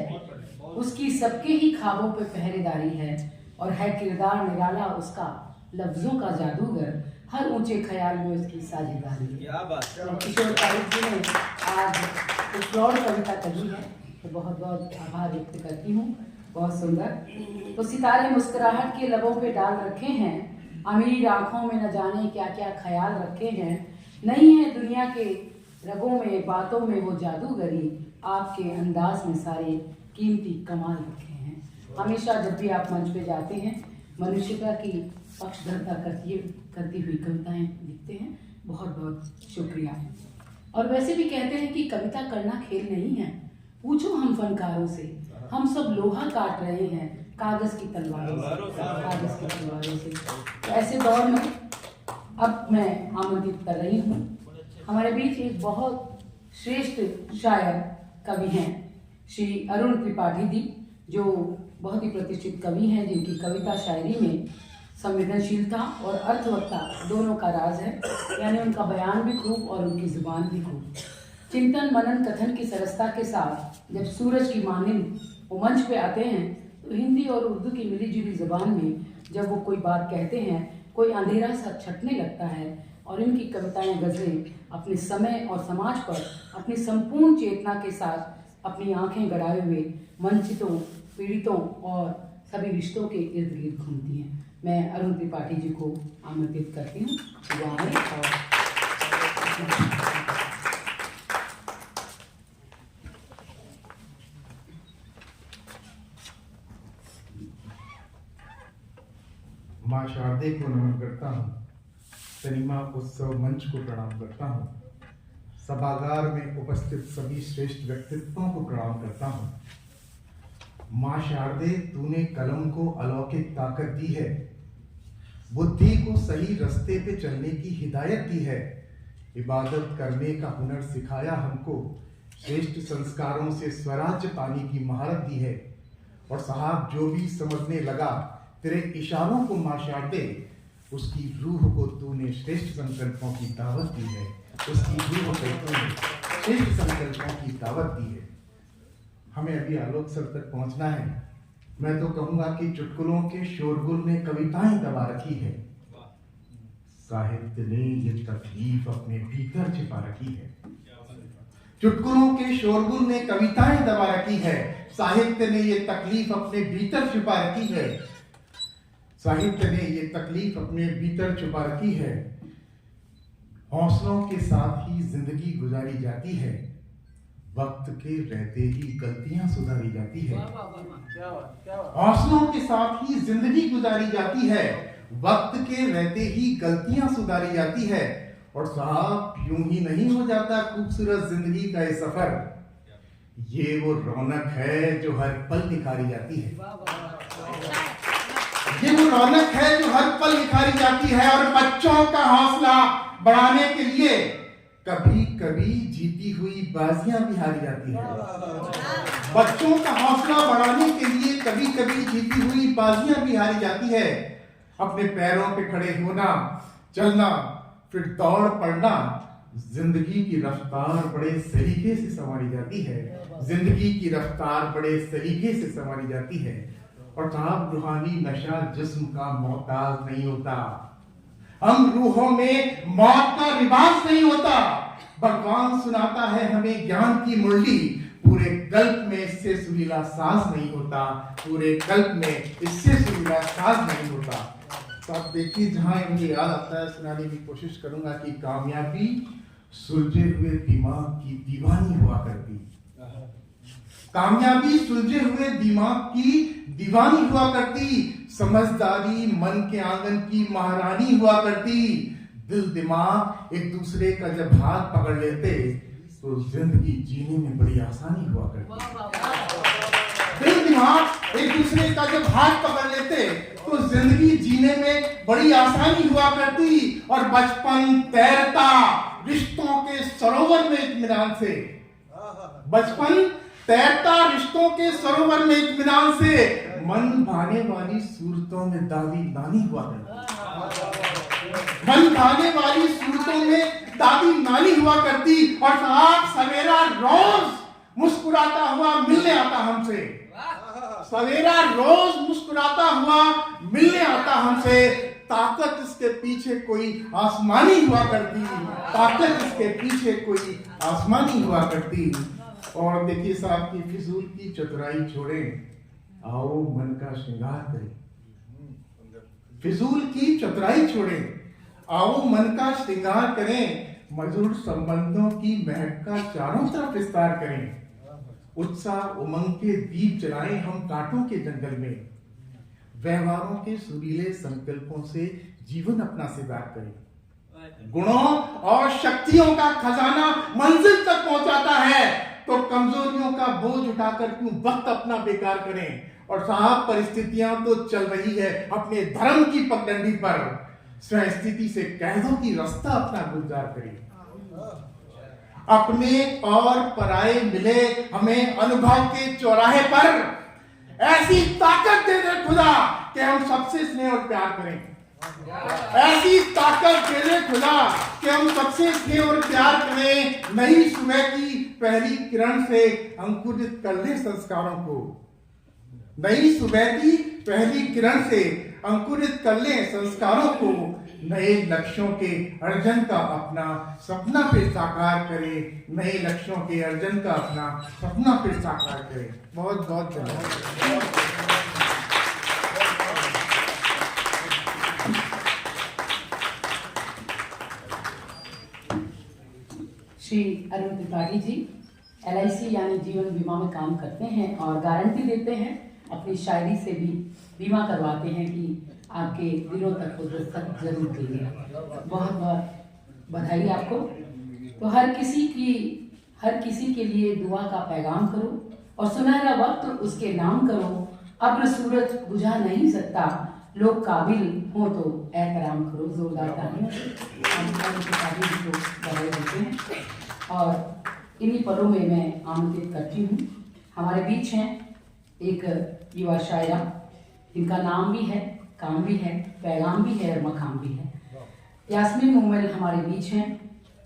उसकी सबके ही ख्वाबों पे पहरेदारी है, और है किरदार निराला उसका, लफ्जों का जादूगर, हर ऊंचे ख्याल में उसकी साझेदारी है। क्या बात है। किशोर पारिक जी ने आज एक प्रौढ़ कविता कही है, तो बहुत बहुत आभार व्यक्त करती हूँ। बहुत सुंदर। तो सितारे मुस्कुराहट के लबों पे डाल रखे हैं, अमीर आंखों में न जाने क्या क्या ख्याल रखे हैं। नहीं है दुनिया के रगों में बातों में वो जादूगरी, आपके अंदाज में सारे कीमती कमाल रखे हैं। हमेशा जब भी आप मंच पे जाते हैं, मनुष्यता की पक्षधरता करती हुई कविताएं लिखते हैं। बहुत बहुत शुक्रिया। और वैसे भी कहते हैं कि कविता करना खेल नहीं है। पूछो हम फनकारों से, हम सब लोहा काट रहे हैं कागज की तलवारों से। तो ऐसे दौर में अब मैं आमंत्रित कर रही हूँ, हमारे बीच एक बहुत श्रेष्ठ शायर कवि हैं श्री अरुण त्रिपाठी जी, जो बहुत ही प्रतिष्ठित कवि हैं, जिनकी कविता शायरी में संवेदनशीलता और अर्थवत्ता दोनों का राज है। यानी उनका बयान भी खूब और उनकी जुबान भी खूब। चिंतन मनन कथन की सरसता के साथ जब सूरज की मानिंद वो मंच पे आते हैं, तो हिंदी और उर्दू की मिली जुली ज़बान में जब वो कोई बात कहते हैं, कोई अंधेरा सा छटने लगता है। और इनकी कविताएं गज़लें अपने समय और समाज पर अपनी संपूर्ण चेतना के साथ अपनी आंखें गड़ाए हुए वंचितों, पीड़ितों और सभी रिश्तों के इर्द गिर्द घूमती हैं। मैं अरुण त्रिपाठी जी को आमंत्रित करती हूँ। माँ शारदे को नमन करता हूँ, तनिमा उत्सव मंच को प्रणाम करता हूँ, सभागार में उपस्थित सभी श्रेष्ठ व्यक्तित्वों को प्रणाम करता हूँ। माँ शारदे, तूने कलम को अलौकिक ताकत दी है, बुद्धि को सही रास्ते पे चलने की हिदायत दी है, इबादत करने का हुनर सिखाया हमको, श्रेष्ठ संस्कारों से स्वराज्य पाने की महारत दी है। और साहब, जो भी समझने लगा तेरे इशारों को माँ शारदे, उसकी रूह को तूने श्रेष्ठ संकल्पों की दावत दी है, उसकी रूह को तूने श्रेष्ठ संकल्पों की दावत दी है। हमें अभी आलोक सर तक पहुंचना है। मैं तो कहूंगा कि चुटकुलों के शोरगुल ने कविताएं दबा रखी है, साहित्य ने ये तकलीफ अपने भीतर छिपा रखी है। चुटकुलों के शोरगुल ने कविताएं दबा रखी है, साहित्य ने ये तकलीफ अपने भीतर छिपा रखी है। साहित्य ने ये तकलीफ अपने भीतर छुपा रखी है। हौसलों के साथ ही जिंदगी गुजारी जाती है, वक्त के रहते ही गलतियां सुधारी जाती है। हौसलों के साथ ही जिंदगी गुजारी जाती है, वक्त के रहते ही गलतियां सुधारी जाती है। और साहब, यूं ही नहीं हो जाता खूबसूरत जिंदगी का ये सफर, ये वो रौनक है जो हर पल निखारी जाती है। ये वो रौनक है जो हर पल निखारी जाती है। और बच्चों का हौसला बढ़ाने के लिए कभी कभी जीती हुई बाजियां भी हारी जाती है। बच्चों का हौसला बढ़ाने के लिए कभी कभी जीती हुई बाजियां भी हारी जाती है। अपने पैरों पे खड़े होना, चलना, फिर दौड़ पड़ना, जिंदगी की रफ्तार बड़े सलीके से संवारी जाती है। जिंदगी की रफ्तार बड़े सलीके से संवारी जाती है। और साहब, रूहानी नशा जिस्म का मोहताज नहीं होता, हम रूहों में मौत का रिवाज नहीं होता। भगवान सुनाता है हमें ज्ञान की मुरली, पूरे कल्प में इससे सुरीला साज नहीं होता, पूरे कल्प में इससे सुरीला साज नहीं होता। तो आप देखिए, जहां मुझे याद आता है सुनाने की कोशिश करूंगा कि कामयाबी सुलझे हुए दिमाग की दीवानी हुआ करती। कामयाबी सुलझे हुए दिमाग की दीवानी हुआ करती, समझदारी मन के आंगन की महारानी हुआ करती। दिल दिमाग एक दूसरे का जब हाथ पकड़ लेते तो जिंदगी जीने में बड़ी आसानी हुआ करती। दिल दिमाग एक दूसरे का जब हाथ पकड़ लेते तो जिंदगी जीने में बड़ी आसानी हुआ करती। और बचपन तैरता रिश्तों के सरोवर में इत्मीनान से, बचपन तैरता रिश्तों के सरोवर में इत्मीनान से, मन भाने वाली सूरतों में दादी नानी हुआ करती। मन भाने वाली सूरतों में दादी नानी हुआ करती। और साहब, सवेरा रोज मुस्कुराता हुआ मिलने आता हमसे, सवेरा रोज मुस्कुराता हुआ मिलने आता हमसे। ताकत इसके पीछे कोई आसमानी हुआ करती, ताकत इसके पीछे कोई आसमानी हुआ करती। और देखिए साहब, की फिजूल की चतुराई छोड़ें, आओ मन का श्रृंगार करें। फिजूल की चतुराई छोड़ें, आओ मन का श्रृंगार करें। मधुर संबंधों की महक का चारों तरफ विस्तार करें। उत्साह उमंग के दीप जलाएं हम कांटों के जंगल में। व्यवहारों के सुरीले संकल्पों से जीवन अपना सिगार करें। गुणों और शक्तियों का खजाना मंजिल तक पहुंचाता है, तो कमजोरियों का बोझ उठाकर क्यों वक्त अपना बेकार करें। और साहब, परिस्थितियां तो चल रही है अपने धर्म की पगडंडी पर, स्वयं स्थिति से कह दो कि रास्ता अपना गुलजार करें। अपने और पराये मिले हमें अनुभव के चौराहे पर, ऐसी ताकत दे दे खुदा कि हम सबसे स्नेह और प्यार करें। ऐसी ताकत दे दे खुदा कि हम सबसे स्नेह और प्यार करें। नई सुबह की पहली किरण से अंकुरित कर ले संस्कारों को। नई सुबह की पहली किरण से अंकुरित कर ले संस्कारों को। नए लक्ष्यों के अर्जन का अपना सपना फिर साकार करें। नए लक्ष्यों के अर्जन का अपना सपना फिर साकार करें। बहुत बहुत धन्यवाद। श्री अरुण त्रिपाठी जी LIC यानी जीवन बीमा में काम करते हैं और गारंटी देते हैं, अपनी शायरी से भी बीमा करवाते हैं कि आपके दिलों तक वो दस्तक जरूर देंगे। बहुत बहुत बधाई आपको। तो हर किसी के लिए दुआ का पैगाम करो और सुनहरा वक्त उसके नाम करो। अपना सूरज बुझा नहीं सकता, लोग काबिल हो तो एहतराम करो। जोरदार तालियों से हम को बधाई देते हैं। और इन्हीं पलों में मैं आमंत्रित करती हूँ, हमारे बीच हैं एक युवा शायरा, इनका नाम भी है, काम भी है, पैगाम भी है और मकाम भी है। यास्मीन मोमिन हमारे बीच हैं,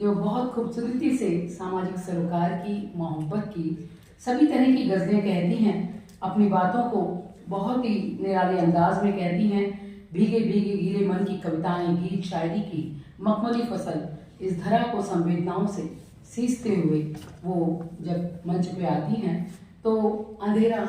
जो बहुत खूबसूरती से सामाजिक सरोकार की, मोहब्बत की, सभी तरह की गज़लें कहती हैं। अपनी बातों को बहुत ही निराले अंदाज में कहती हैं। भीगे भीगे गीले मन की कविताएं, गीत शायरी की मखमली फसल इस धरा को संवेदनाओं से सींचते हुए वो जब मंच पे आती हैं तो अंधेरा